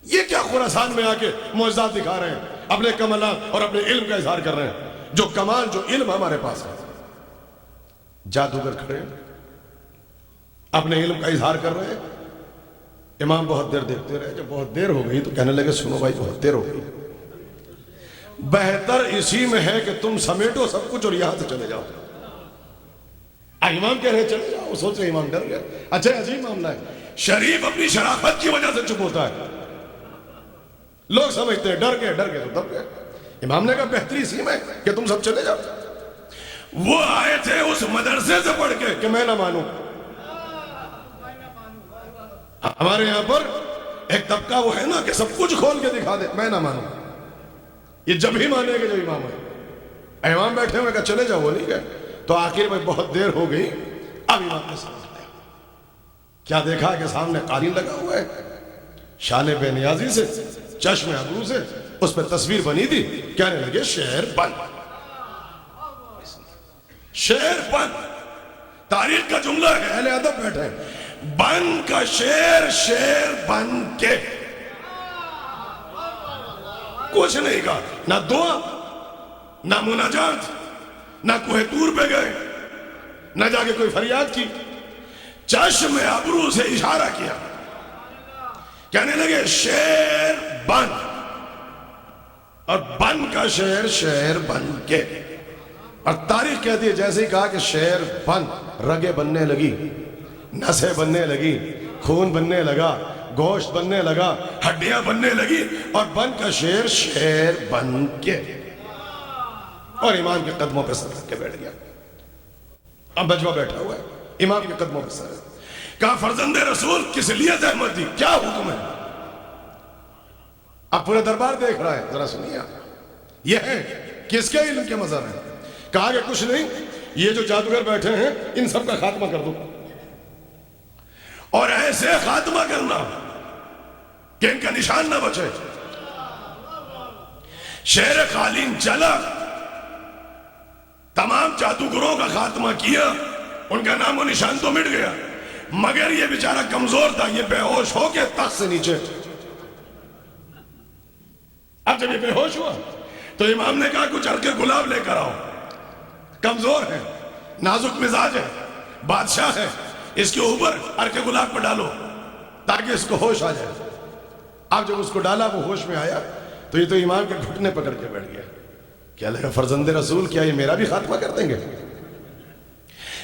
E: یہ کیا خراسان میں آ کے معجزات دکھا رہے ہیں، اپنے کمالات اور اپنے علم کا اظہار کر رہے ہیں؟ جو کمال، جو علم ہمارے پاس ہے۔ جادوگر کھڑے ہیں، اپنے علم کا اظہار کر رہے ہیں۔ امام بہت دیر دیکھتے رہے، جب بہت دیر ہو گئی تو کہنے لگے سنو بھائی بہت دیر ہو گئی، بہتر اسی میں ہے کہ تم سمیٹو سب کچھ اور یہاں سے چلے جاؤ۔ امام کہہ رہے چلے جاؤ، سوچ رہے امام ڈر گئے۔ اچھا عجیب معاملہ ہے، شریف اپنی شرافت کی وجہ سے چپ ہوتا ہے، لوگ سمجھتے ہیں ڈر گئے تو دب گئے۔ امام نے کہا بہتری اسی میں کہ تم سب چلے جاؤ۔ وہ آئے تھے اس مدرسے سے پڑھ کے کہ میں نہ مانوں۔ ہمارے یہاں پر ایک طبقہ وہ ہے نا کہ سب کچھ کھول کے دکھا دے، میں نہ مانوں، یہ جب ہی مانے گا جب امام ہے۔ امام بیٹھے ہوئے کہا چلے جاؤ، وہ نہیں گئے۔ تو آخر میں بہت دیر ہو گئی، اب امام نے سمجھ لیا، کیا دیکھا کہ سامنے قالین لگا ہوا ہے، شان بے نیازی سے، چشم ابرو سے اس پہ تصویر بنی تھی، کہنے لگے شعر بن، شعر بن۔ تاریخ کا جملہ ہے، اہل ادب بیٹھے ہیں، بن کا شعر، شعر بن کے۔ کچھ نہیں کہا، نہ دعا، نہ مناجات، نہ کوہ طور پہ گئے، نہ جا کے کوئی فریاد کی، چشم ابرو سے اشارہ کیا، کہنے لگے شعر بن، اور بن کا شعر، شعر بن کے۔ اور تاریخ کہتی ہے جیسے ہی کہا کہ شعر بن، رگیں بننے لگی، نسیں بننے لگی، خون بننے لگا، گوشت بننے لگا، ہڈیاں بننے لگی، اور بن کا شعر، شعر بن کے۔ اور امام کے قدموں پہ سر رکھ کے بیٹھ گیا۔ اب بجوا بیٹھا ہوا ہے، امام کے قدموں پہ سر۔ کہا فرزند رسول کس لیے زحمت دی، کیا حکم ہے؟ اب پورے دربار دیکھ رہا ہے، ذرا سنیے، یہ ہے کس کے علم کے مظہر ہیں؟ کہا کہ کچھ نہیں، یہ جو جادوگر بیٹھے ہیں ان سب کا خاتمہ کر دو، اور ایسے خاتمہ کرنا کہ ان کا نشان نہ بچے۔ شہر قالین چلا، تمام جادوگروں کا خاتمہ کیا، ان کا نام و نشان تو مٹ گیا، مگر یہ بیچارہ کمزور تھا، یہ بے ہوش ہو کے تخت سے نیچے۔ اب جب یہ بے ہوش ہوا تو امام نے کہا کچھ ہلکے گلاب لے کر آؤ، کمزور ہے، نازک مزاج ہے، بادشاہ ہے، اس کے اوپر ہلکے گلاب کو ڈالو تاکہ اس کو ہوش آ جائے۔ اب جب اس کو ڈالا وہ ہوش میں آیا تو یہ تو امام کے گھٹنے پکڑ کے بیٹھ گیا۔ کیا لگا فرزند رسول کیا یہ میرا بھی خاتمہ کر دیں گے؟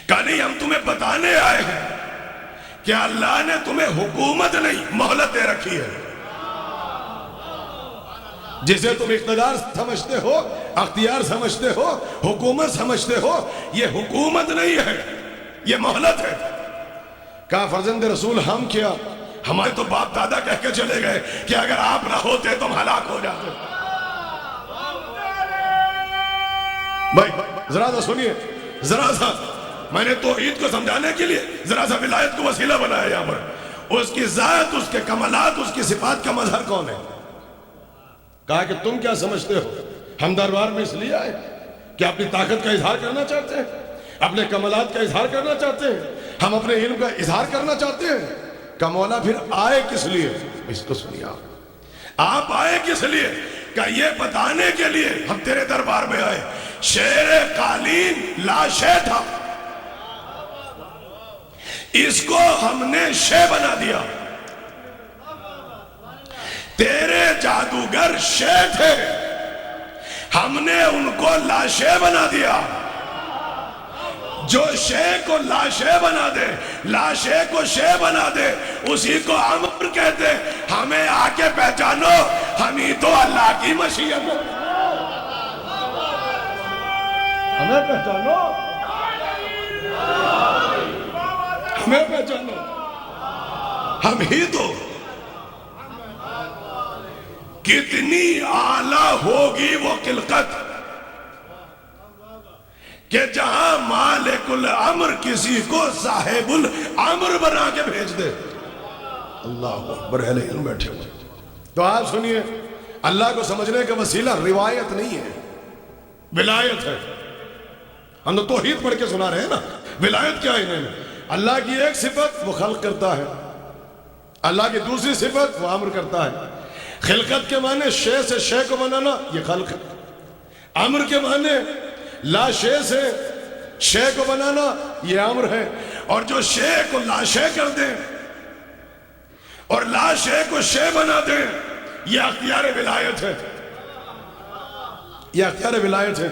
E: کہا نہیں، ہم تمہیں بتانے آئے ہیں کہ اللہ نے تمہیں حکومت نہیں مہلت دے رکھی ہے. جسے تم اقتدار سمجھتے ہو، اختیار سمجھتے ہو، حکومت سمجھتے ہو، یہ حکومت نہیں ہے، یہ مہلت ہے. کہا فرزند رسول ہم کیا، ہمارے تو باپ دادا کہہ کے چلے گئے کہ اگر آپ نہ ہوتے تو ہم ہلاک ہو جاتے. بھائی ذرا سا سنیے، ذرا سا میں نے توحید کو سمجھانے کے لیے ذرا سا ولایت کو وسیلہ بنایا یہاں پر. اس کی ذات، اس کے کمالات، اس کی صفات کا مظہر کون ہے؟ کہا کہ تم کیا سمجھتے ہو، ہم دربار میں اس لیے آئے کہ اپنی طاقت کا اظہار کرنا چاہتے ہیں، اپنے کمالات کا اظہار کرنا چاہتے ہیں، ہم اپنے علم کا اظہار کرنا چاہتے ہیں. کہ مولا پھر آئے کس لیے؟ اس کو سنیے، آپ آئے کس لیے؟ کہ یہ بتانے کے لیے ہم تیرے دربار میں آئے شیر قالین لاشے تھا، اس کو ہم نے شے بنا دیا. تیرے جادوگر شے تھے، ہم نے ان کو لاشے بنا دیا. جو شے کو لاشے بنا دے، لاشے کو شے بنا دے، اسی کو امر کہتے. ہمیں آ کے پہچانو، ہم ہی تو اللہ کی مشیت ہیں. ہمیں پہچانو، ہمیں پہچانو، ہم ہی تو. کتنی اعلیٰ ہوگی وہ خلقت کہ جہاں مالک الامر کسی کو صاحب الامر بنا کے بھیج دے. اللہ اکبر، اہل علم بیٹھے ہوئے. تو آپ سنیے، اللہ کو سمجھنے کا وسیلہ روایت نہیں ہے، ولایت ہے. ہم تو توحید پڑھ کے سنا رہے ہیں نا. ولایت کیا ہے؟ اللہ کی ایک صفت وہ خلق کرتا ہے، اللہ کی دوسری صفت وہ امر کرتا ہے. خلقت کے معنی شے سے شے کو بنانا، یہ خلق ہے. امر کے معنی لا شے سے شے کو بنانا، یہ امر ہے. اور جو شے کو لا شے کر دیں اور لا شے کو شے بنا دیں، یہ اختیار ولایت ہے، یہ اختیار ولایت ہے.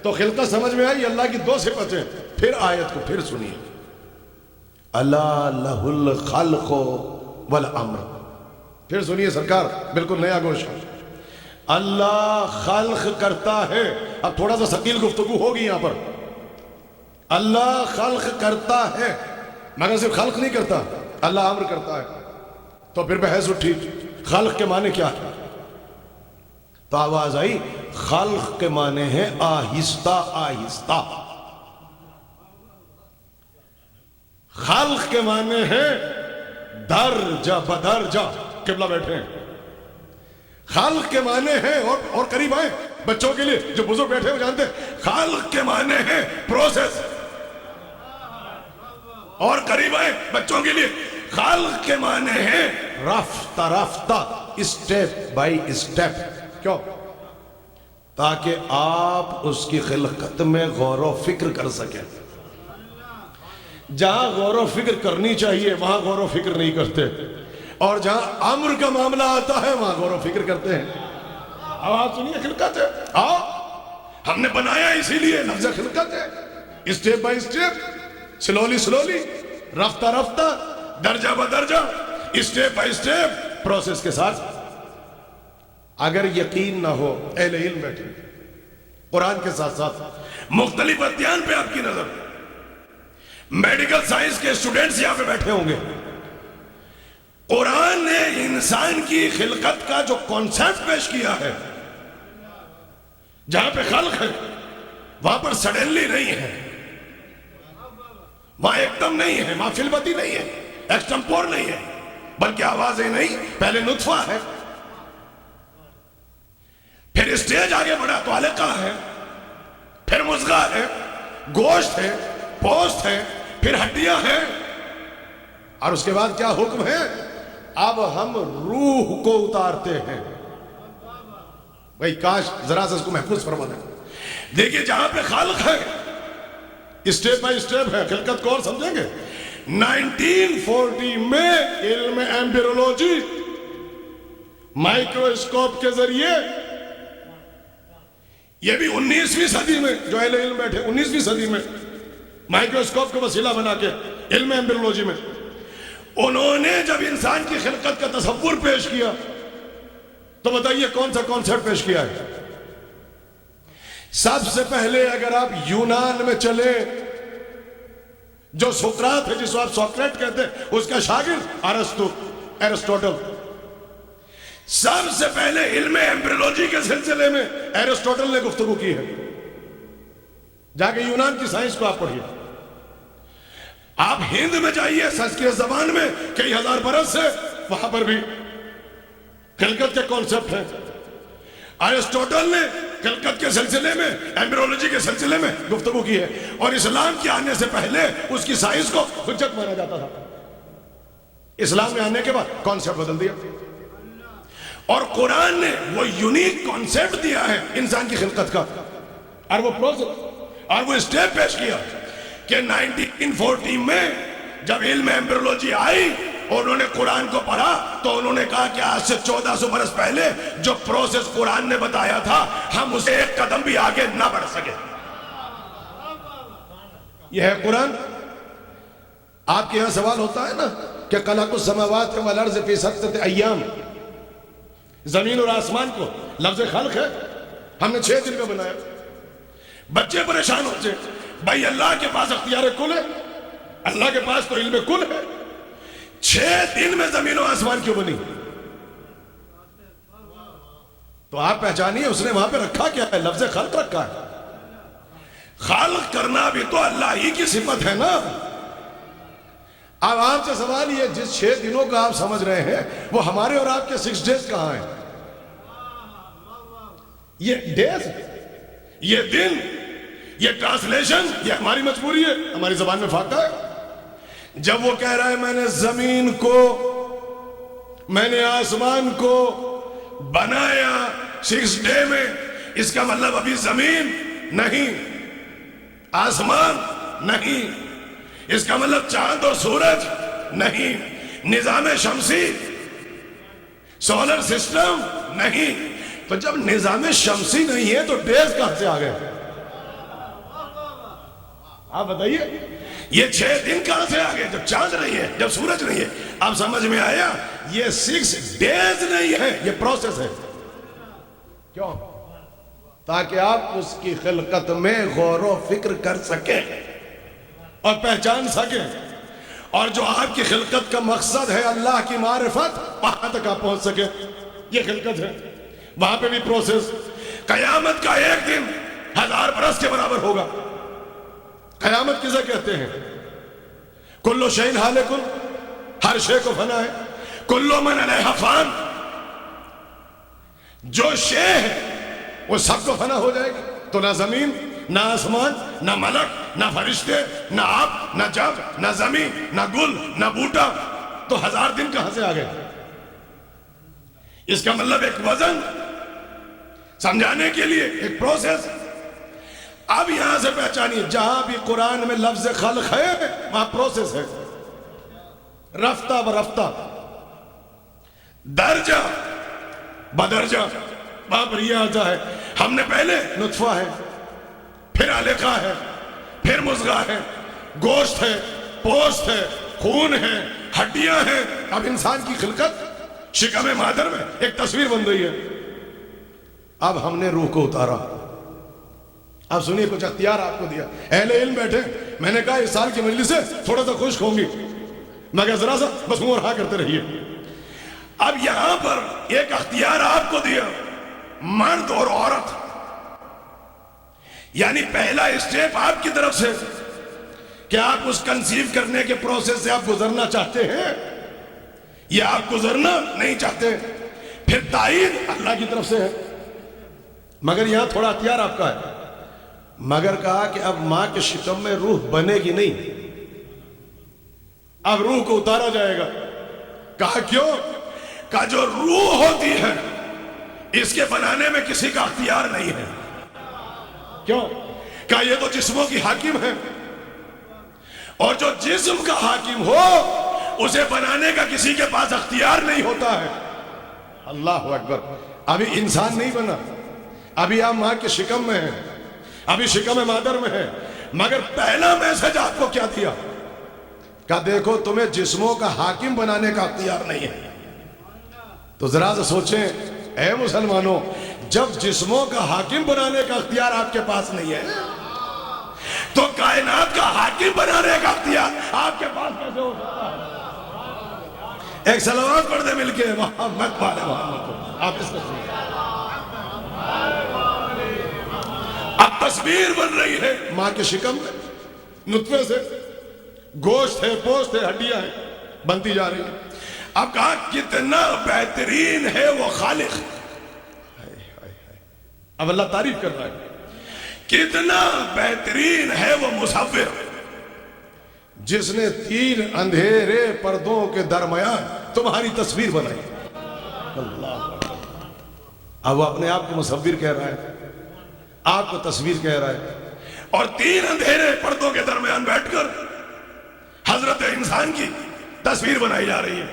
E: تو خلقت سمجھ میں آئی، اللہ کی دو صفتیں. پھر آیت کو پھر سنیے، الا لہ الخلق والامر. پھر سنیے سرکار، بالکل نیا گوشہ. اللہ خلق کرتا ہے. اب تھوڑا سا ثقیل گفتگو ہوگی یہاں پر. اللہ خلق کرتا ہے مگر صرف خلق نہیں کرتا، اللہ امر کرتا ہے. تو پھر بحث اٹھی، خلق کے معنی کیا ہے؟ تو آواز آئی، خلق کے معنی ہے آہستہ آہستہ. خلق کے معنی ہے درجہ بدرجہ. قبلہ بیٹھے ہیں. خلق کے معنی ہے، اور قریب آئے بچوں کے لیے جو بزرگ بیٹھے ہو جانتے ہیں، خلق کے معنی ہے پروسیس. اور قریب آئے بچوں کے لیے، خلق کے معنی ہے رفتہ رفتہ، اسٹیپ بائی اسٹیپ. کیوں؟ تاکہ آپ اس کی خلقت میں غور و فکر کر سکیں. جہاں غور و فکر کرنی چاہیے وہاں غور و فکر نہیں کرتے، اور جہاں امر کا معاملہ آتا ہے وہاں غور و فکر کرتے ہیں. اب آپ سنیے، خلقت ہے، ہم نے بنایا اسی لیے لفظ خلقت ہے. Step by step, slowly slowly, رفتہ رفتہ، درجہ بدرجہ، اسٹیپ بائی اسٹیپ، پروسیس کے ساتھ. اگر یقین نہ ہو، اہل علم بیٹھے قرآن کے ساتھ ساتھ مختلف ادیان پہ آپ کی نظر، میڈیکل سائنس کے اسٹوڈنٹس یہاں پہ بیٹھے ہوں گے. قرآن نے انسان کی خلقت کا جو کانسیپٹ پیش کیا ہے، جہاں پہ خلق ہے وہاں پر سڈنلی نہیں ہے، وہاں ایک دم نہیں ہے، وہاں فلبتی نہیں ہے، ایکسٹمپور نہیں ہے، بلکہ آوازیں نہیں، پہلے نطفہ ہے، پھر اسٹیج آگے بڑھا تو علقہ ہے، پھر مضغہ ہے، گوشت ہے، پوست ہے، پھر ہڈیاں ہیں، اور اس کے بعد کیا حکم ہے؟ اب ہم روح کو اتارتے ہیں. بھائی کاش ذرا سے اس کو محفوظ فرما دیں. دیکھیے جہاں پہ خالق ہے، اسٹیپ بائی اسٹیپ ہے. خلقت کو اور سمجھیں گے. 1940 میں علم ایمبریولوجی مائکروسکوپ کے ذریعے، یہ بھی 19ویں صدی میں، جو اہل علم بیٹھے 19ویں صدی میں مائکروسکوپ کو وسیلہ بنا کے علم ایمبریولوجی میں انہوں نے جب انسان کی خلقت کا تصور پیش کیا تو بتائیے کون سا کانسیپٹ پیش کیا ہے؟ سب سے پہلے اگر آپ یونان میں چلیں، جو سقراط ہے، جس کو آپ سوکریٹ کہتے ہیں، اس کا شاگرد ایرسٹوٹل، سب سے پہلے علم ایمبریولوجی کے سلسلے میں ایرسٹوٹل نے گفتگو کی ہے۔ جا کے یونان کی سائنس کو آپ پڑھیے۔ آپ ہند میں جائیے، سنسکرت زبان میں کئی ہزار برس سے وہاں پر بھی خلقت کے کانسیپٹ ہیں۔ ایرسٹوٹل نے خلقت کے سلسلے میں، ایمبریولوجی کے سلسلے میں گفتگو کی ہے، اور اسلام کے آنے سے پہلے اس کی سائنس کو حجت مانا جاتا تھا۔ اسلام میں آنے کے بعد کانسیپٹ بدل دیا، اور قرآن نے وہ یونیک کانسیپٹ دیا ہے انسان کی خلقت کا، اور وہ پروسیس اور وہ اسٹیپ پیش کیا کہ 1914 میں جب علم ایمبریولوجی آئی اور انہوں نے قرآن کو پڑھا تو انہوں نے کہا کہ آج سے 1400 برس پہلے جو پروسیس قرآن نے بتایا تھا ہم اسے ایک قدم بھی آگے نہ بڑھ سکے۔ یہ ہے قرآن۔ آپ کے یہاں سوال ہوتا ہے نا کہ خلق السماوات والارض فی ستۃ ایام، زمین اور آسمان کو لفظ خلق ہے، ہم نے 6 دن میں بنایا۔ بچے پریشان ہوتے ہیں، بھائی اللہ کے پاس اختیار کل ہے، اللہ کے پاس تو علم کل ہے، 6 دن میں زمین و آسمان کیوں بنی؟ تو آپ پہچانیے اس نے وہاں پہ رکھا کیا ہے؟ لفظ خلق رکھا ہے۔ خلق کرنا بھی تو اللہ ہی کی صفت ہے نا۔ اب آپ سے سوال یہ، جس 6 دنوں کا آپ سمجھ رہے ہیں وہ ہمارے اور آپ کے 6 ڈیز کہاں ہیں؟ یہ ڈیز، یہ دن، یہ ٹرانسلیشن، یہ ہماری مجبوری ہے، ہماری زبان میں فاقہ ہے۔ جب وہ کہہ رہا ہے میں نے زمین کو، میں نے آسمان کو بنایا 6 ڈے میں، اس کا مطلب ابھی زمین نہیں، آسمان نہیں، اس کا مطلب چاند اور سورج نہیں، نظام شمسی، سولر سسٹم نہیں۔ تو جب نظام شمسی نہیں ہے تو ڈیز کہاں سے آ گئے؟ آپ بتائیے، یہ 6 دن کہاں سے آ گئے جب چاند نہیں ہے، جب سورج نہیں ہے؟ آپ سمجھ میں آیا؟ یہ 6 ڈیز نہیں ہے، یہ پروسیس ہے۔ کیوں؟ تاکہ آپ اس کی خلقت میں غور و فکر کر سکیں اور پہچان سکیں، اور جو آپ کی خلقت کا مقصد ہے اللہ کی معرفت، وہاں تک آپ پہنچ سکیں۔ یہ خلقت ہے، وہاں پہ بھی پروسیس۔ قیامت کا ایک دن 1000 برس کے برابر ہوگا۔ قیامت کسے کہتے ہیں؟ کلو شیء ہالک، ہر شے کو فنا ہے، کلو من علیہا فان، جو شے ہے وہ سب کو فنا ہو جائے گی۔ تو نہ زمین، نہ آسمان، نہ ملک، نہ فرشتے، نہ آپ، نہ جب، نہ زمین، نہ گل، نہ بوٹا، تو 1000 دن کہاں سے آ گئے؟ اس کا مطلب ایک وزن سمجھانے کے لیے ایک پروسیس۔ اب یہاں سے پہچانیے، جہاں بھی قرآن میں لفظ خلق ہے وہاں پروسیس ہے، رفتہ برفتہ، درجہ بدرجہ، وہاں پر یہ آتا ہے ہم نے پہلے نطفہ ہے، پھر علقہ ہے، پھر مضغہ ہے، گوشت ہے، پوست ہے، خون ہے، ہڈیاں ہیں۔ اب انسان کی خلقت شکم مادر میں ایک تصویر بن رہی ہے۔ اب ہم نے روح کو اتارا۔ اب سنیے، کچھ اختیار آپ کو دیا، اہل علم بیٹھے، میں نے کہا اس سال کی مجلس سے تھوڑا سا خشک ہوں گی، میں کہا ذرا سا بس منہ رہا کرتے رہیے۔ اب یہاں پر ایک اختیار آپ کو دیا، مرد اور عورت، یعنی پہلا اسٹیپ آپ کی طرف سے کہ آپ اس کنسیو کرنے کے پروسیس سے آپ گزرنا چاہتے ہیں یا آپ گزرنا نہیں چاہتے۔ پھر تائید اللہ کی طرف سے ہے، مگر یہاں تھوڑا اختیار آپ کا ہے۔ مگر کہا کہ اب ماں کے شکم میں روح بنے گی نہیں، اب روح کو اتارا جائے گا۔ کہا کیوں؟ کہا جو روح ہوتی ہے اس کے بنانے میں کسی کا اختیار نہیں ہے۔ کیوں؟ کہا یہ تو جسموں کی حاکم ہے، اور جو جسم کا حاکم ہو اسے بنانے کا کسی کے پاس اختیار نہیں ہوتا ہے۔ اللہ اکبر۔ ابھی انسان نہیں بنا، ابھی آپ ماں کے شکم میں ہیں، ابھی شکم مادر میں ہے، مگر پہلا میسج آپ کو کیا دیا؟ کہا دیکھو تمہیں جسموں کا حاکم بنانے کا اختیار نہیں ہے. تو ذرا سے سوچیں اے مسلمانوں، جب جسموں کا حاکم بنانے کا اختیار آپ کے پاس نہیں ہے تو کائنات کا حاکم بنانے کا اختیار آپ کے پاس کیسے ہو سکتا ہے؟ ایک صلوات پڑھ دے مل کے محمد والے محمد کو. آپ اس کو اب تصویر بن رہی ہے ماں کے شکم میں، نطفے سے گوشت ہے، پوست ہے، ہڈیاں ہیں، بنتی جا رہی ہیں. اب کہا کتنا بہترین ہے وہ خالق. اب اللہ تعریف کر رہا ہے کتنا بہترین ہے وہ مصور جس نے 3 اندھیرے پردوں کے درمیان تمہاری تصویر بنائی. اللہ اب وہ اپنے آپ کو مصور کہہ رہا ہے، آپ کو تصویر کہہ رہا ہے، اور 3 اندھیرے پردوں کے درمیان بیٹھ کر حضرت انسان کی تصویر بنائی جا رہی ہے.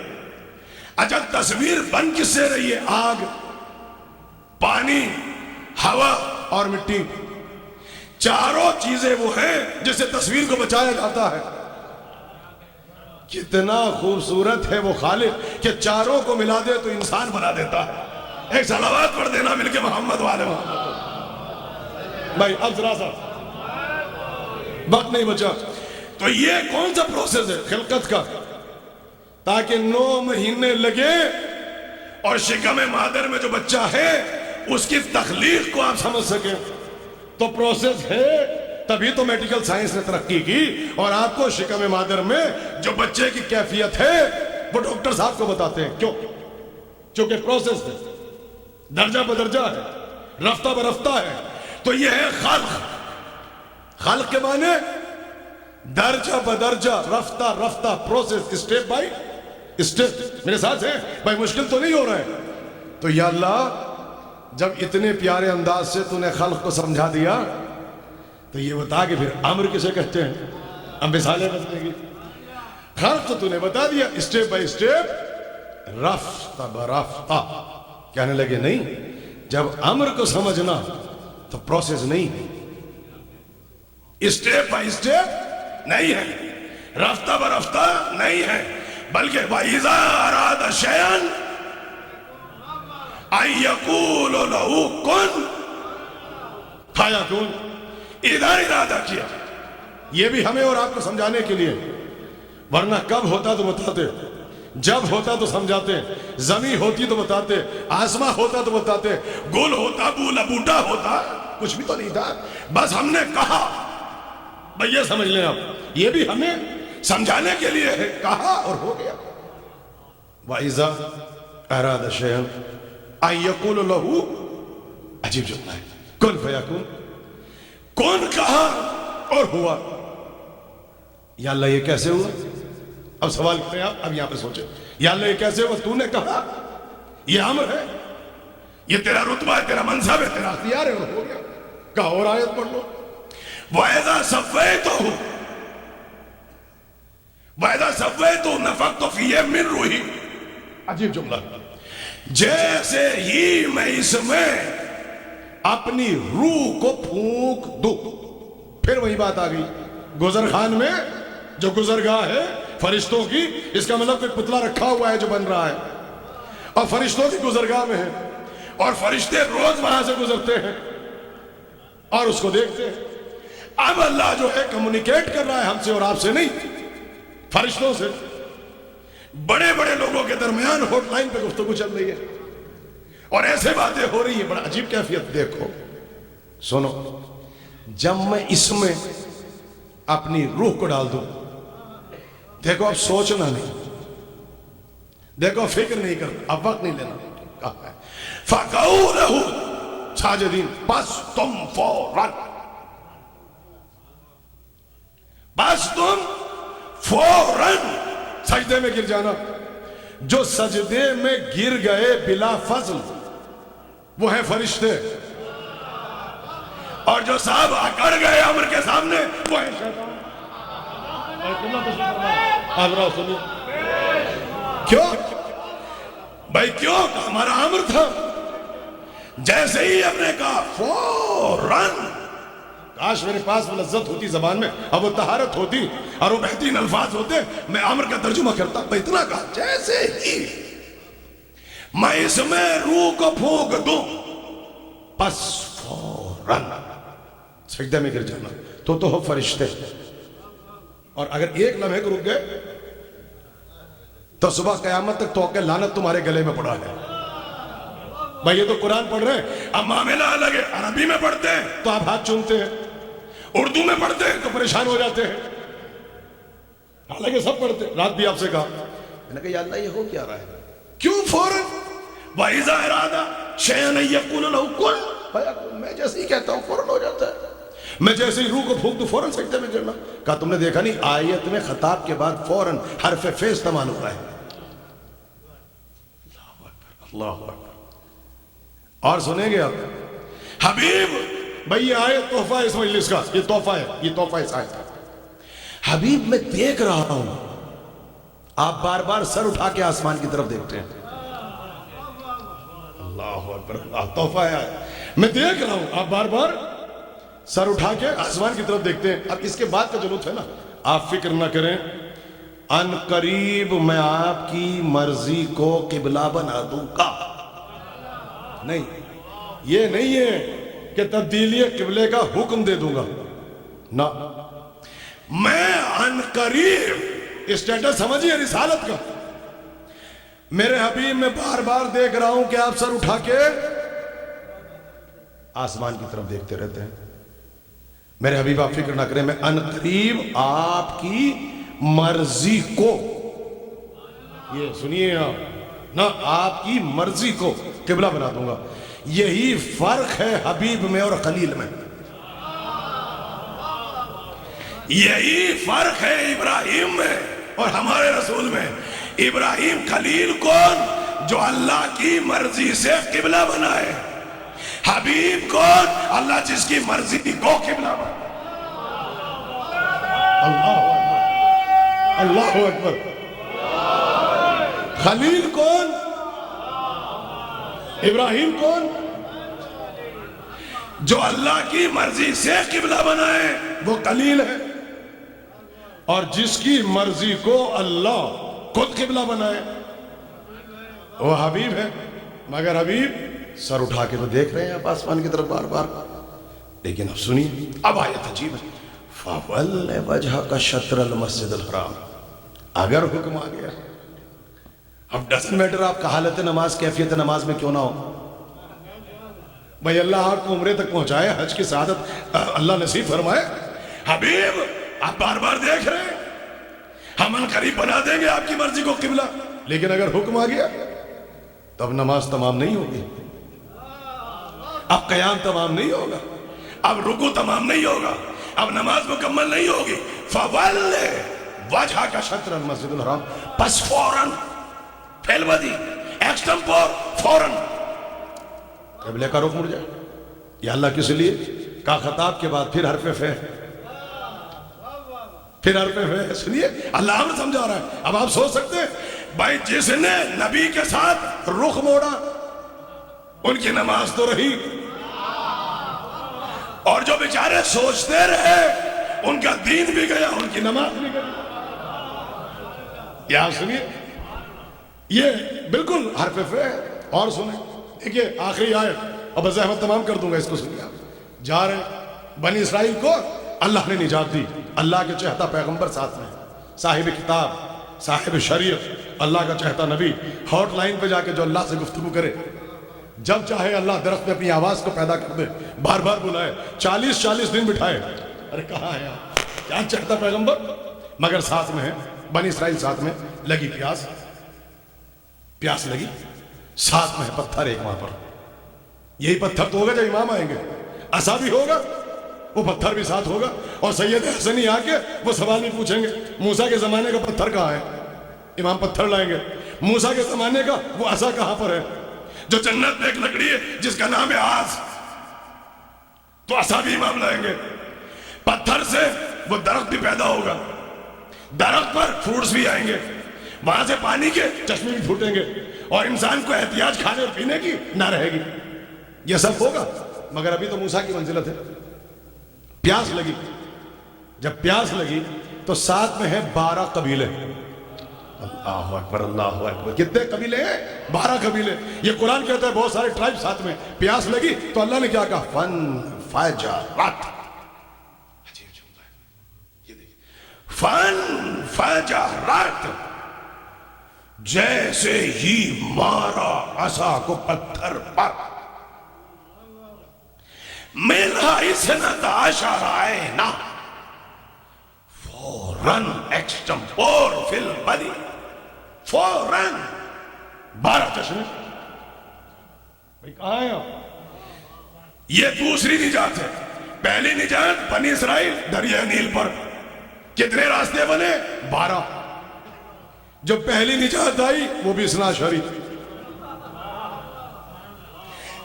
E: اچھا تصویر بن کس سے رہی ہے؟ آگ، پانی، ہوا اور مٹی، چاروں چیزیں وہ ہیں جس سے تصویر کو بچایا جاتا ہے. کتنا خوبصورت ہے وہ خالق کہ چاروں کو ملا دے تو انسان بنا دیتا ہے. ایک صلوات پڑھ دینا مل کے محمد والے محمد. بھائی اب ذرا سا وقت نہیں بچا. تو یہ کون سا پروسیس ہے خلقت کا؟ تاکہ 9 مہینے لگے اور شکم مادر میں جو بچہ ہے اس کی تخلیق کو آپ سمجھ سکیں. تو پروسیس ہے، تبھی تو میڈیکل سائنس نے ترقی کی اور آپ کو شکم مادر میں جو بچے کی کیفیت ہے وہ ڈاکٹر صاحب کو بتاتے ہیں. کیوں؟ چونکہ پروسیس ہے، درجہ بدرجہ ہے، رفتہ برفتہ ہے. تو یہ ہے خلق. خلق کے معنی درجہ بدرجہ، رفتہ رفتہ، پروسیس، اسٹیپ بائی اسٹیپ. میرے ساتھ ہیں بھائی؟ مشکل تو نہیں ہو رہا ہے. تو یا اللہ جب اتنے پیارے انداز سے تو نے خلق کو سمجھا دیا تو یہ بتا کہ پھر امر کسے کہتے ہیں؟ اب مثالیں بتنے کی. خلق تو نے بتا دیا اسٹیپ بائی اسٹیپ، رفتہ برفتہ. کہنے لگے نہیں، جب امر کو سمجھنا تو پروسیس نہیں، اسٹیپ بائی اسٹیپ نہیں ہے، رفتہ برفتہ نہیں ہے، بلکہ وَإِذَا أَرَادَ شَيْئًا أَن يَقُولُ لَهُ كُن فَيَكُن. ادھر ارادہ کیا. یہ بھی ہمیں اور آپ کو سمجھانے کے لیے، ورنہ کب ہوتا تو بتاتے، جب ہوتا تو سمجھاتے، زمین ہوتی تو بتاتے، آسمان ہوتا تو بتاتے، گل ہوتا، بولا بوٹا ہوتا، کچھ بھی تو نہیں تھا، بس ہم نے کہا. بھئی یہ سمجھ لیں آپ، یہ بھی ہمیں سمجھانے کے لیے ہے، کہا اور ہو گیا. وَإِذَا أَرَادَ شَيْئًا أَن يَقُولُ لَهُ، عجیب جملہ ہے، کن فیکون. کون کہا اور ہوا. یا اللہ یہ کیسے ہوا؟ اب سوال کریں آپ، اب یہاں پہ سوچیں، یا اللہ یہ کیسے ہوا؟ تو نے کہا، یہ امر ہے، یہ تیرا رتبہ ہے، تیرا منصب ہے، تیرا اختیار ہے، اور ہو گیا. کہا اور آیت پڑھ لو. وَإِذَا سَوَّيْتُهُ وَإِذَا سَوَّيْتُهُ نَفَخْتُ فِيهِ مِن رُوحِي. عجیب جملہ. جیسے ہی میں اس میں اپنی روح کو پھونک دوں. پھر وہی بات آ گئی، گزرخان میں جو گزرگاہ ہے فرشتوں کی، اس کا مطلب کوئی پتلا رکھا ہوا ہے جو بن رہا ہے، اور فرشتوں کی گزرگاہ میں ہے، اور فرشتے روز وہاں سے گزرتے ہیں اور اس کو دیکھتے ہیں. اب اللہ جو ہے کمیونیکیٹ کر رہا ہے ہم سے اور آپ سے نہیں، فرشتوں سے. بڑے بڑے لوگوں کے درمیان ہوٹ لائن پہ گفتگو چل رہی ہے اور ایسے باتیں ہو رہی ہیں. بڑا عجیب کیفیت. دیکھو سنو، جب میں اس میں اپنی روح کو ڈال دوں، دیکھو اب سوچنا نہیں، دیکھو فکر نہیں کرنا، اب وقت نہیں لینا. کہا ہے فَقَعُوا لَهُ ساجدین، بس تم فوراً، بس تم فوراً سجدے میں گر جانا. جو سجدے میں گر گئے بلا فضل وہ ہیں فرشتے، اور جو صاحب اکڑ گئے امر کے سامنے وہ ہیں شیطان. کیوں بھائی؟ کیوں؟ ہمارا امر تھا. جیسے ہی ہم نے کہا فوراً، کاش میرے پاس وہ لذت ہوتی زبان میں اور وہ طہارت ہوتی اور وہ بہترین الفاظ ہوتے، میں امر کا ترجمہ کرتا۔ میں اتنا کہا جیسے ہی میں اس میں روح کو پھونک دوں پس فوراً سجدے میں گر جانا۔ تو ہو فرشتے، اور اگر ایک لمحے کو رک گئے تو صبح قیامت تک توقع لعنت تمہارے گلے میں پڑا ہے۔ بھائی یہ تو قرآن پڑھ رہے ہیں، اب معاملہ الگ ہے۔ عربی میں پڑھتے ہیں تو آپ ہاتھ چومتے ہیں، اردو میں پڑھتے ہیں تو پریشان ہو جاتے ہیں، حالانکہ سب پڑھتے ہیں۔ رات بھی آپ سے کہا، میں نے کہا یا اللہ یہ ہو کیا رہا ہے؟ کیوں فوراً وَإِذَا إِرَادَ شَيْئًا أَن يَقُولَ لَهُ كُن، میں جیسے ہی کہتا ہوں فوراً ہو جاتا ہے۔ میں جیسے ہی روح کو پھونک دوں فوراً سجدے میں گرنا۔ کہا تم نے دیکھا نہیں آیت میں خطاب کے بعد فوراً حرف فے استعمال ہوا ہے۔ اللہ اکبر۔ اور سنیں گے آپ حبیب، بھئی یہ آیت تحفہ ہے اس مجلس کا، یہ تحفہ ہے، یہ تحفہ اس آیت کا۔ حبیب میں دیکھ رہا ہوں آپ بار بار سر اٹھا کے آسمان کی طرف دیکھتے ہیں۔ اللہ اکبر، اللہ تحفہ ہے۔ میں دیکھ رہا ہوں آپ بار بار سر اٹھا کے آسمان کی طرف دیکھتے ہیں۔ اب اس کے بعد کا جو لطف ہے نا، آپ فکر نہ کریں، ان قریب میں آپ کی مرضی کو قبلہ بنا دوں گا۔ نہیں، یہ نہیں ہے کہ تبدیلی قبلے کا حکم دے دوں گا، نہ، میں ان قریب اسٹیٹس سمجھیے رسالت کا، میرے حبیب میں بار بار دیکھ رہا ہوں کہ آپ سر اٹھا کے آسمان کی طرف دیکھتے رہتے ہیں۔ میرے حبیب آپ فکر نہ کریں، میں ان قریب آپ کی مرضی کو، یہ سنیے آپ، نہ آپ کی مرضی کو قبلہ بنا دوں گا۔ یہی فرق ہے حبیب میں اور خلیل میں، یہی فرق ہے ابراہیم میں اور ہمارے رسول میں۔ ابراہیم خلیل کون؟ جو اللہ کی مرضی سے قبلہ بنائے۔ حبیب کون؟ اللہ جس کی مرضی کو قبلہ بنائے۔ اللہ اکبر۔ خلیل کون؟ ابراہیم کون؟ جو اللہ کی مرضی سے قبلہ بنائے وہ خلیل ہے، اور جس کی مرضی کو اللہ خود قبلہ بنائے وہ حبیب ہے۔ مگر حبیب سر اٹھا کے تو دیکھ رہے ہیں آپ آسمان کی طرف بار بار، لیکن اب سنیے اب آیت عجیب ہے، فَوَلِّ وَجْهَكَ شَطْرَ الْمَسْجِدِ الْحَرَامِ۔ اگر حکم آ گیا، اب ڈزنٹ میٹر آپ کا حالت نماز کیفیت نماز میں کیوں نہ ہو، بھئی اللہ آپ کو عمرے تک پہنچائے، حج کی سعادت اللہ نصیب فرمائے۔ حبیب آپ بار بار دیکھ رہے ہیں، ہم ان قریب بنا دیں گے آپ کی مرضی کو قبلہ، لیکن اگر حکم آ گیا تو اب نماز تمام نہیں ہوگی، اب قیام تمام نہیں ہوگا، اب رکوع تمام نہیں ہوگا، اب نماز مکمل نہیں ہوگی۔ فَوَلِّ وَجْهَكَ شَطْرَ الْمَسْجِدِ الْحَرَامِ، پس فوراً فعل ماضی ایکسٹمپور فوراً قبلے کا رخ مڑ جائے۔ یا اللہ کس لیے کا خطاب کے بعد پھر حرف فے، پھر حرف فے۔ سنیے اللہ ہمیں سمجھا رہا ہے۔ اب آپ سوچ سکتے ہیں بھائی جس نے نبی کے ساتھ رخ موڑا ان کی نماز تو رہی، اور جو بیچارے سوچتے رہے ان کا دین بھی گیا، ان کی نماز بھی گئی۔ یا سنیے یہ بالکل حرف فے ہے۔ اور سنیں دیکھیے آخری آیت، اب زحمت تمام کر دوں گا، اس کو سنیے آپ۔ جا رہے بنی اسرائیل کو اللہ نے نجات دی، اللہ کے چہتا پیغمبر ساتھ میں، صاحب کتاب، صاحب شریعت، اللہ کا چہتا نبی، ہاٹ لائن پہ جا کے جو اللہ سے گفتگو کرے، جب چاہے اللہ درخت میں اپنی آواز کو پیدا کر دے، بار بار بلائے، 40 دن بٹھائے۔ ارے کہاں ہے آپ؟ کیا چہتا پیغمبر، مگر ساتھ میں ہے بنی اسرائیل، ساتھ میں لگی پیاس لگی، ساتھ میں ہے پتھر ایک وہاں پر۔ یہی پتھر تو ہوگا جب امام آئیں گے، عصا بھی ہوگا، وہ پتھر بھی ساتھ ہوگا، اور سید حسنی آ کے وہ سوال بھی پوچھیں گے موسیٰ کے زمانے کا پتھر کہاں ہے؟ امام پتھر لائیں گے۔ موسیٰ کے زمانے کا وہ عصا کہاں پر ہے؟ جو جنت میں ایک لکڑی ہے جس کا نام ہے آز، تو عصا بھی امام لائیں گے۔ پتھر سے وہ درخت بھی پیدا ہوگا، درخت پر فروٹس بھی آئیں گے، وہاں سے پانی کے چشمے بھی پھوٹیں گے، اور انسان کو احتیاج کھانے اور پینے کی نہ رہے گی۔ یہ سب ہوگا، مگر ابھی تو موسیٰ کی منزلت ہے۔ پیاس لگی. جب پیاس لگی تو ساتھ میں ہے 12 قبیلے. اللہ اکبر اللہ اکبر. کتنے قبیلے ہیں؟ 12 قبیلے. یہ قرآن کہتا ہے بہت سارے ٹرائب ساتھ میں. پیاس لگی تو اللہ نے کیا کہا؟ فن فجرت. عجیب جملہ ہے یہ دیکھیں. فن فجرت، جیسے ہی مارا عصا کو پتھر پر، منہا اثنتا عشر عینا، فوراً ایکسٹمپور فی البدی، فوراً 12 چشمے. بھئی کہاں ہیں آپ؟ یہ دوسری نجات ہے. پہلی نجات بنی اسرائیل دریائے نیل پر. کتنے راستے بنے؟ 12. جو پہلی نجات آئی وہ بھی اثنا عشری.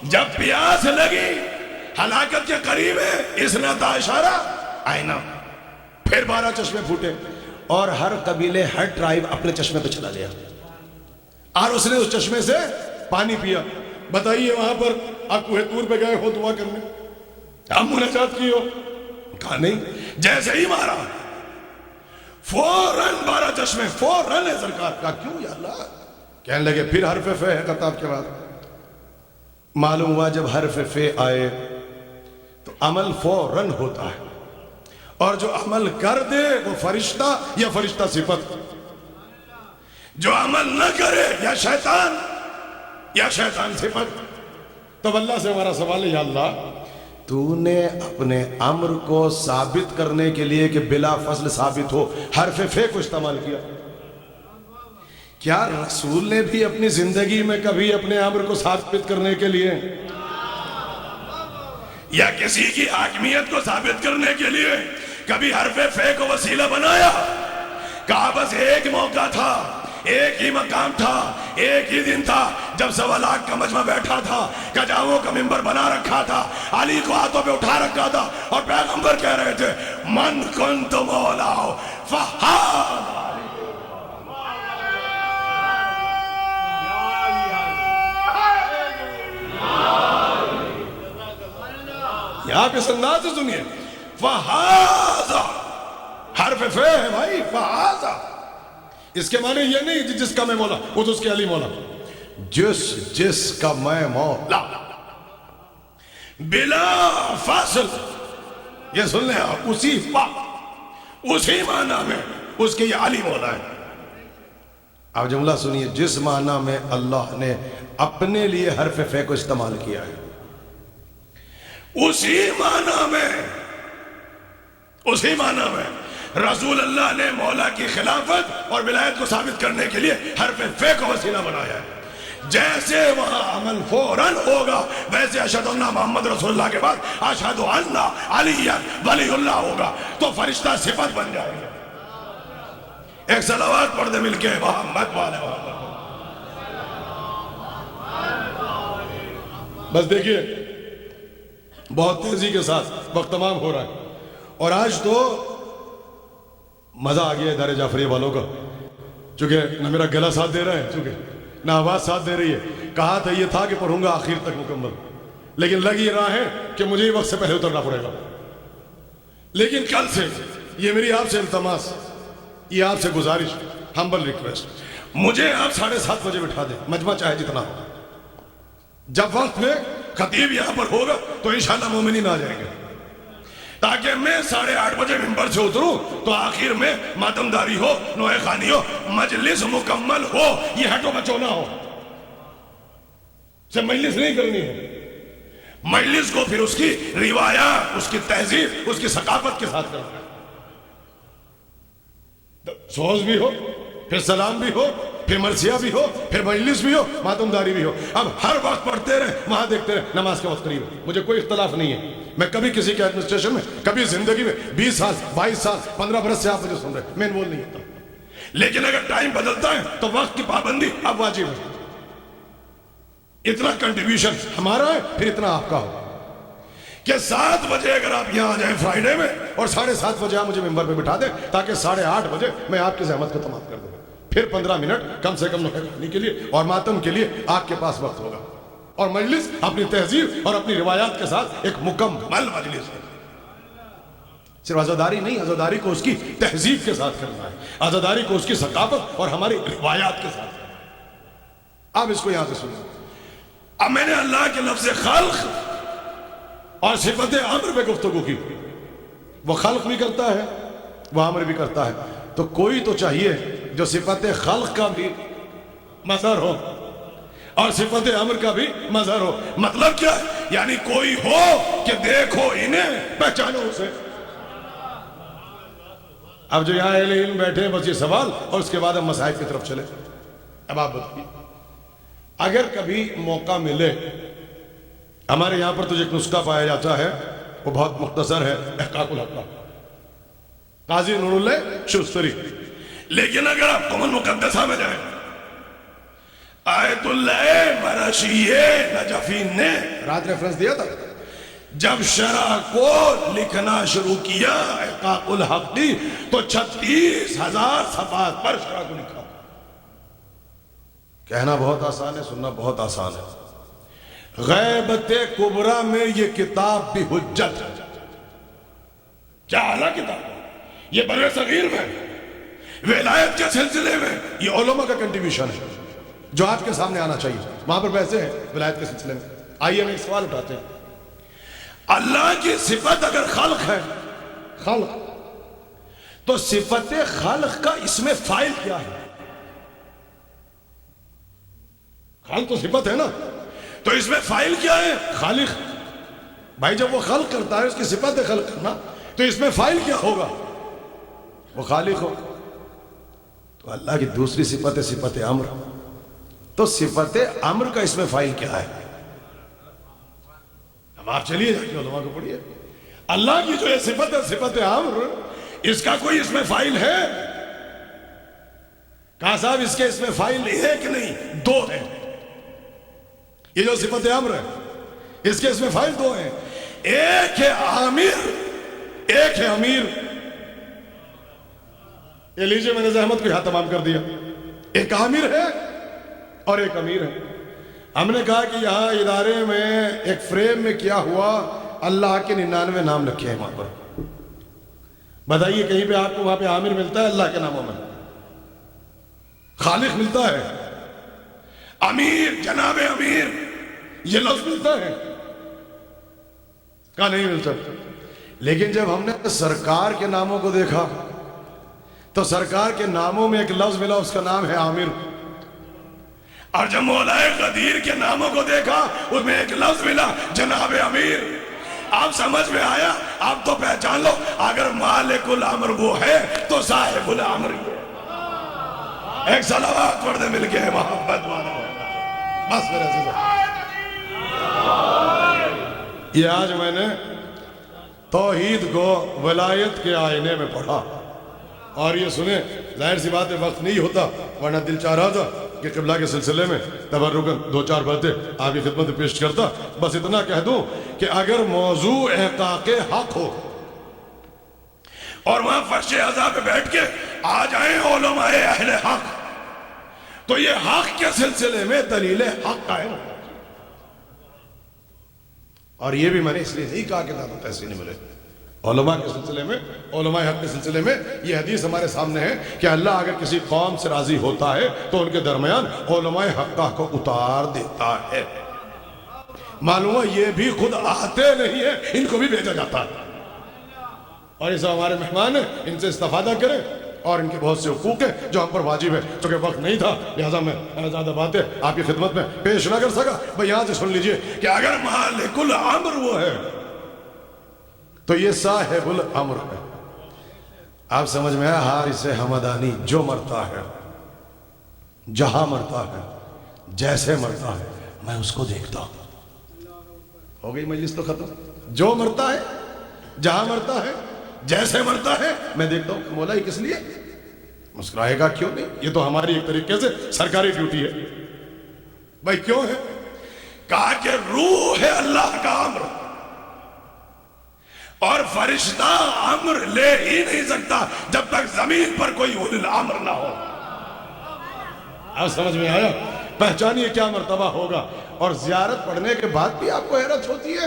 E: جب پیاس لگی ہلاکت کے قریب ہے اثنتا عشر عینا، پھر 12 چشمے پھوٹے اور ہر قبیلے ہر ٹرائب اپنے چشمے پہ چلا گیا اور اس نے اس چشمے سے پانی پیا. بتائیے وہاں پر آپ کوہ طور پہ گئے ہو دعا کرنے، آپ مناجات کی ہو؟ کہا نہیں. جیسے ہی مارا فوراً 12 چشمے، فوراً ہے سرکار. کہا کیوں یا اللہ؟ کہنے لگے پھر حرف فے ہے خطاب کے بعد. معلوم ہوا جب حرف فے آئے تو عمل فوراً ہوتا ہے، اور جو عمل کر دے وہ فرشتہ یا فرشتہ صفت، جو عمل نہ کرے یا شیطان صفت. تب اللہ سے ہمارا سوال ہے، یا اللہ تو نے اپنے امر کو ثابت کرنے کے لیے کہ بلا فضل ثابت ہو حرف فے کو استعمال کیا. کیا رسول نے بھی اپنی زندگی میں کبھی اپنے امر کو ثابت کرنے کے لیے یا کسی کی حاکمیت کو ثابت کرنے کے لیے کبھی حرف فے کو وسیلہ بنایا؟ کہا بس ایک موقع تھا، ایک ہی مقام تھا، ایک ہی دن تھا جب 1.25 لاکھ کا مجمع بیٹھا تھا، کجاووں کا منبر بنا رکھا تھا، علی کو ہاتھوں پہ اٹھا رکھا تھا اور پیغمبر کہہ رہے تھے من کنت مولاہ فہذا. یہاں پہ انداز سے سنیے، فہذا حرف فے ہے بھائی. فہذا اس کے معنی یہ نہیں جس کا میں مولا وہ تو اس کے علی مولا. جس کا میں مولا بلا فاصل. یہ سن لیں آپ، اسی معنی میں اس کے یہ علی مولا ہے. آپ جملہ سنیے، جس معنی میں اللہ نے اپنے لیے حرف فے کو استعمال کیا ہے اسی معنی میں رسول اللہ نے مولا کی خلافت اور ولایت کو ثابت کرنے کے لیے حرف فے کو وسیلہ بنایا ہے. جیسے وہاں عمل فوراً ہوگا ویسے اشہد ان محمد رسول اللہ کے بعد اشہد ان علی ولی اللہ ہوگا تو فرشتہ صفت بن جائے گا. ایک صلوات پڑھ دے مل کے محمد والے محمد. بس دیکھیے بہت تیزی کے ساتھ وقت تمام ہو رہا ہے اور آج تو مزہ آ گیا ہے دار جعفریہ والوں کا، چونکہ نہ میرا گلا ساتھ دے رہا ہے، چونکہ نہ آواز ساتھ دے رہی ہے. کہا تھا یہ تھا کہ پڑھوں گا آخر تک مکمل، لیکن لگ یہ رہا ہے کہ مجھے وقت سے پہلے اترنا پڑے گا. لیکن کل سے یہ میری آپ سے التماس، یہ آپ سے گزارش، ہمبل ریکویسٹ، مجھے آپ 7:30 بجے بٹھا دیں، مجمع چاہے جتنا ہو. جب وقت میں خطیب یہاں پر ہوگا تو انشاءاللہ مومنین آ جائیں گے، تاکہ میں 8:30 بجے منبر سے اتروں تو آخر میں ماتمداری ہو، نوحہ خوانی ہو، مجلس مکمل ہو. یہ ہٹو بچو نہ ہو، صرف مجلس نہیں کرنی ہے، مجلس کو پھر اس کی روایات، اس کی تہذیب، اس کی ثقافت کے ساتھ کرنا ہے. سوز بھی ہو، پھر سلام بھی ہو، پھر مرثیہ بھی ہو، پھر مجلس بھی ہو، ماتمداری بھی ہو. اب ہر وقت پڑھتے رہے، وہاں دیکھتے رہے، نماز کا وقت قریب ہے. مجھے کوئی اختلاف نہیں ہے، میں کبھی کسی کے ایڈمنسٹریشن میں، کبھی زندگی میں 20 سال 22 سال 15 برس سے آپ مجھے سن رہے ہیں، میں بول نہیں ہوتا. لیکن اگر ٹائم بدلتا ہے تو وقت کی پابندی اب واجب ہے. اتنا کنٹریبیوشن ہمارا ہے، پھر اتنا آپ کا ہو کہ 7 بجے اگر آپ یہاں آ جائیں فرائیڈے میں اور 7:30 بجے آپ مجھے ممبر پہ بٹھا دیں تاکہ 8:30 بجے میں آپ کی زحمت کو تمام کر دوں. پھر 15 منٹ کم سے کم نوحہ خوانی کے لیے اور ماتم کے لیے آپ کے پاس وقت ہوگا، اور مجلس اپنی تہذیب اور اپنی روایات کے ساتھ ایک مکمل مجلس ہے. صرف عزاداری نہیں، عزاداری کو اس کی تہذیب کے ساتھ کرنا ہے، عزاداری کو اس کی ثقافت اور ہماری روایات کے ساتھ کرنا ہے۔ آپ اس کو یہاں سے سنیں۔ اب میں نے اللہ کے لفظ خلق اور صفت امر پہ گفتگو کی۔ وہ خلق بھی کرتا ہے، وہ امر بھی کرتا ہے، تو کوئی تو چاہیے جو صفت خلق کا بھی مظہر ہو اور صفت امر کا بھی مظہر ہو۔ مطلب کیا ہے؟ یعنی کوئی ہو کہ دیکھو انہیں، پہچانو اسے۔ اب جو یہاں اہل علم بیٹھے ہیں بس یہ سوال، اور اس کے بعد ہم مصائب کی طرف چلے۔ اب آپ بتائیے، اگر کبھی موقع ملے، ہمارے یہاں پر تو ایک نسخہ پایا جاتا ہے، وہ بہت مختصر ہے، احقاق الحق، قاضی نور اللہ شستری۔ لیکن اگر آپ قوم المقدسہ میں جائیں، آیت اللہ مرشی نجفی نے رات ریفرنس دیا تھا، جب شرع کو لکھنا شروع کیا احقاق الحق کی، تو 36,000 صفحات پر شرع کو لکھا۔ کہنا بہت آسان ہے، سننا بہت آسان ہے۔ غیبت کبریٰ میں یہ کتاب بھی حجت ہے۔ کیا اعلیٰ کتاب ہے یہ، بر صغیر میں ولایت کے سلسلے میں یہ علماء کا کنٹریبیوشن ہے جو آپ کے سامنے آنا چاہیے۔ وہاں پر پیسے ہیں ولایت کے سلسلے میں۔ آئیے ہم ایک سوال اٹھاتے ہیں، اللہ کی صفت اگر خلق ہے، خلق، تو صفت خلق کا اس میں فائل کیا ہے؟ خلق تو صفت ہے نا، تو اس میں فائل کیا ہے؟ خالق۔ بھائی جب وہ خلق کرتا ہے، اس کی صفت ہے خلق کرنا، تو اس میں فائل کیا ہوگا؟ وہ خالق ہو۔ تو اللہ کی دوسری صفت ہے صفت امر، تو صفت امر کا اس میں فائل کیا ہے؟ اب آپ چلیے جا کے علماء کو پڑھیے، اللہ کی جو یہ صفت ہے صفت امر، اس کا کوئی اس میں فائل ہے؟ کہا صاحب اس کے اس میں فائل ایک نہیں 2 ہے۔ یہ جو صفت امر ہے اس کے اس میں فائل 2 ہیں، ایک ہے عامر، ایک ہے امیر۔ یہ لیجئے میں نے زحمت کو یہاں تمام کر دیا۔ ایک عامر ہے اور ایک امیر ہے۔ ہم نے کہا کہ یہاں ادارے میں ایک فریم میں کیا ہوا، اللہ کے 99 نام لکھے ہیں وہاں پر۔ بتائیے کہیں پہ آپ کو وہاں پہ عامر ملتا ہے اللہ کے ناموں میں؟ خالق ملتا ہے، امیر، جناب امیر یہ لفظ ملتا ہے؟ کہا نہیں ملتا۔ لیکن جب ہم نے سرکار کے ناموں کو دیکھا تو سرکار کے ناموں میں ایک لفظ ملا، اس کا نام ہے عامر۔ اور جب مولا قدیر کے ناموں کو دیکھا اس میں ایک لفظ ملا، جناب امیر۔ آپ سمجھ میں آیا؟ آپ تو پہچان لو، اگر مالک الامر وہ ہے تو صاحب الامر ہی ہے۔ ایک صلوات پڑھ دے مل کے محبت والا، بس میرے عزیزو۔ یہ آج میں نے توحید کو ولایت کے آئینے میں پڑھا، اور یہ سنیں، ظاہر سی بات ہے وقت نہیں ہوتا، ورنہ دل چاہ رہا تھا کہ قبلہ کے سلسلے میں تبرکاً 2-4 باتیں آپ کی خدمت میں پیش کرتا۔ بس اتنا کہہ دوں کہ اگر موضوع احقاق حق ہو اور وہاں فرش اعضاء پہ بیٹھ کے آ جائیں علماء اہل حق، تو یہ حق کے سلسلے میں دلیل حق قائم ہو۔ اور یہ بھی میں نے اس لیے نہیں کہا کہ داد و تحسین ملے، علماء کے سلسلے میں، علماء حق کے سلسلے میں یہ حدیث ہمارے سامنے ہے کہ اللہ اگر کسی قوم سے راضی ہوتا ہے تو ان کے درمیان علماء حقہ کو اتار دیتا ہے۔ معلوم ہے یہ بھی خود آتے نہیں ہیں، ان کو بھی بھیجا جاتا ہے۔ اور یہ سب ہمارے مہمان ہیں، ان سے استفادہ کریں، اور ان کے بہت سے حقوق ہیں جو ہم پر واجب ہے۔ چونکہ وقت نہیں تھا لہذا میں زیادہ باتیں آپ کی خدمت میں پیش نہ کر سکا۔ بھئی یہاں سے سن لیجئے کہ اگر مالک الامر وہ ہے تو یہ صاحب الامر ہے۔ آپ سمجھ میں آیا؟ حارث حمدانی جو مرتا ہے، جہاں مرتا ہے، جیسے مرتا ہے، میں اس کو دیکھتا ہوں۔ ہو گئی مجلس تو ختم۔ جو مرتا ہے، جہاں مرتا ہے، جیسے مرتا ہے، میں دیکھتا ہوں۔ مولا یہ کس لیے؟ مسکرائے گا کیوں نہیں؟ یہ تو ہماری ایک طریقے سے سرکاری ڈیوٹی ہے۔ بھائی کیوں ہے؟ کہا کہ روح ہے اللہ کا امر، اور فرشتہ امر لے ہی نہیں سکتا جب تک زمین پر کوئی اولی الامر نہ ہو۔ آپ سمجھ میں آیا؟ پہچانیے کیا مرتبہ ہوگا۔ اور زیارت پڑھنے کے بعد بھی آپ کو حیرت ہوتی ہے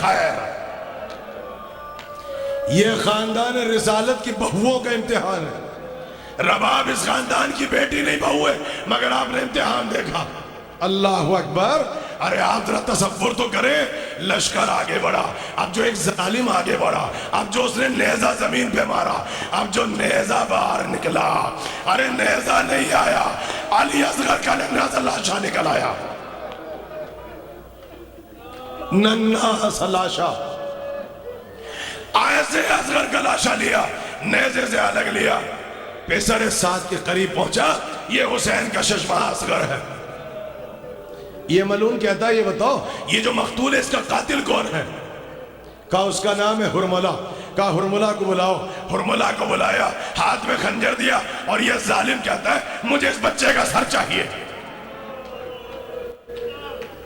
E: خیر. یہ خاندان رسالت کی بہوؤں کا امتحان ہے. رباب اس خاندان کی بیٹی نہیں بہو ہے مگر آپ نے امتحان دیکھا. اللہ اکبر. ارے آپ ذرا تصور تو کریں, لشکر آگے بڑھا, اب جو ایک ظالم آگے بڑھا, اب جو اس نے نیزہ زمین پہ مارا, اب جو نیزہ باہر نکلا, ارے نیزہ نہیں آیا, علی اصغر کا ننھا سا لاشا نکل آیا. ننھا سا لاشا ایسے اصغر کا لاشا لیا, نیزے سے الگ لیا, پیسر ساتھ کے قریب پہنچا. یہ حسین کا ششمہ اصغر ہے. یہ ملعون کہتا ہے یہ بتاؤ یہ جو مقتول ہے اس کا قاتل کون ہے؟ کہا اس کا نام ہے حرملہ. کہا حرملہ کو بلاؤ. حرملہ کو بلایا, ہاتھ میں خنجر دیا, اور یہ ظالم کہتا ہے مجھے اس بچے کا سر چاہیے.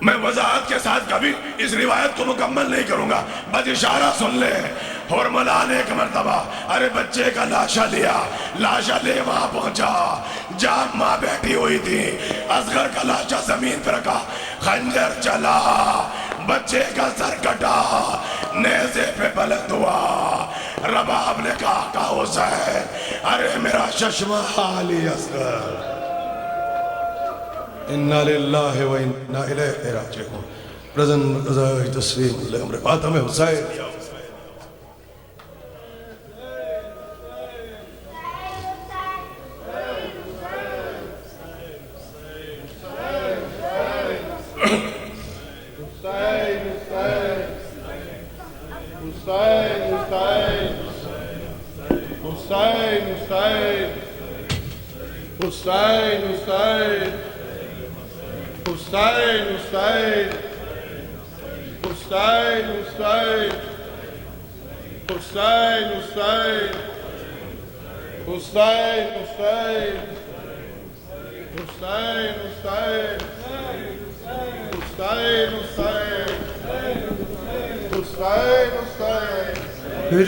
E: میں وضاحت کے ساتھ کبھی اس روایت کو مکمل نہیں کروں گا, بس اشارہ سن لے. حرملہ نے ایک مرتبہ ارے بچے کا لاشا لیا, لاشا لے وہاں پہنچا جہاں ماں بیٹھی ہوئی تھی. اصغر کا لاشا زمین پر رکھا, خنجر چلا, بچے کا سر کٹا, نیزے پہ بلند ہوا. رباب نے کہا حسین ارے میرا ششمہ علی اصغر. اِنَّا لِلَّهِ وَإِنَّا إِلَيْهِ رَاجِعُونَ. پرزن قضاء تسلیم لامر فاطمہ حسین.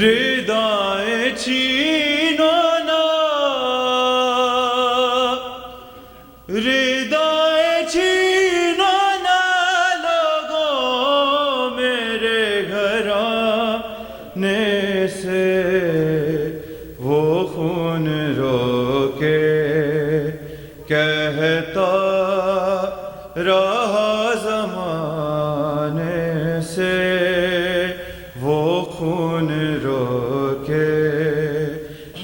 C: ردائیں چھینو نا, ردائیں چھینو نا لوگوں میرے گھرانے سے, وہ خون روکے کہتا رہا زمانے سے, وہ خون روکے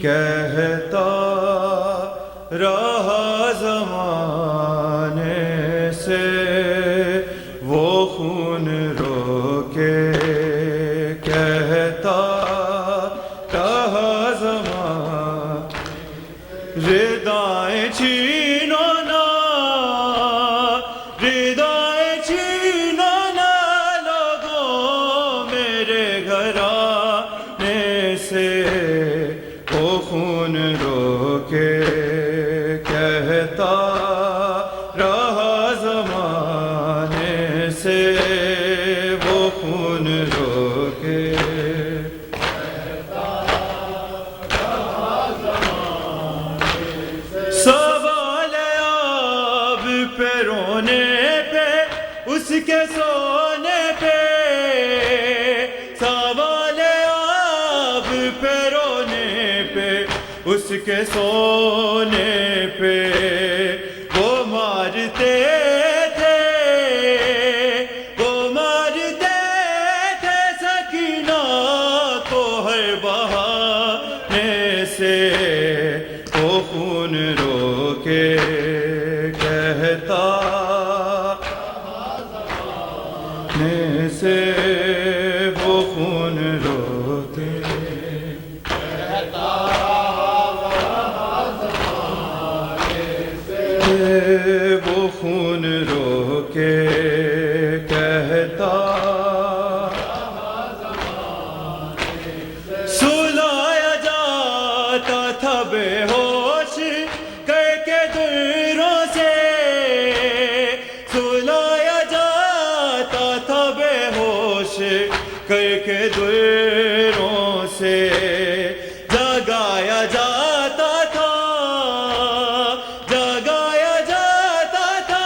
C: کہتا رہا زمانے سے, وہ خون روکے کہتا رہا زمانے. ردائیں چھینو نا, ردائیں چھینو نا لوگوں میرے گھرانے سے, وہ خون روکے کہتا رہا زمانے سے, وہ خون روکے سوال آب پہ رونے پہ اس کے سونے پہ, سوال آب پہ رونے پہ اس کے سونے پہ, وہ مارتے تھے, وہ مارتے تھے سکینہ کو ہر بہانے سے, وہ خون روکے کہتا نے سے, وہ خون روکے وہ خون روکے کہتا سلایا جاتا تھا بے ہوش کر کے دوروں سے, سلایا جاتا تھا بے ہوش کر کے دوروں سے, جگایا جاتا تھا, جگایا جاتا تھا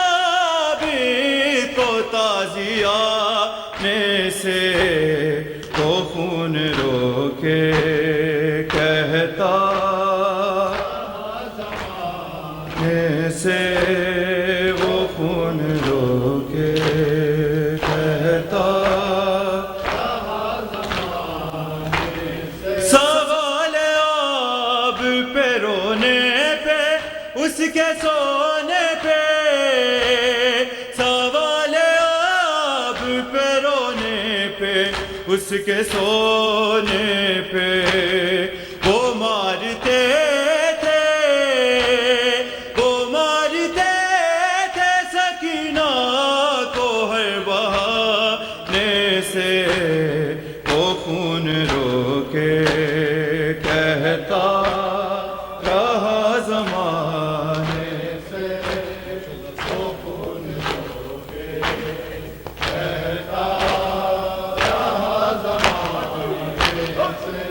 C: سے وہ خون رو کے کہتا سے وہ خون رو کے کہتا سوال آب پہ رونے پہ اس کے سونے پہ سوال آب پہ رونے پہ اس کے سونے پہ وہ مارتے وہ خون رو کے کہتا رہا زمانے سے وہ خون رو کے کہتا رہا زمانے سے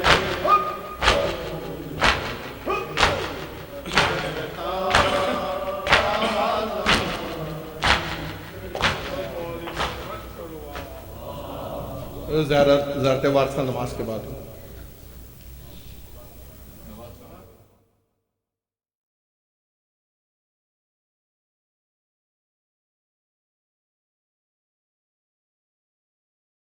F: زیارت وارثہ نماز کے بعد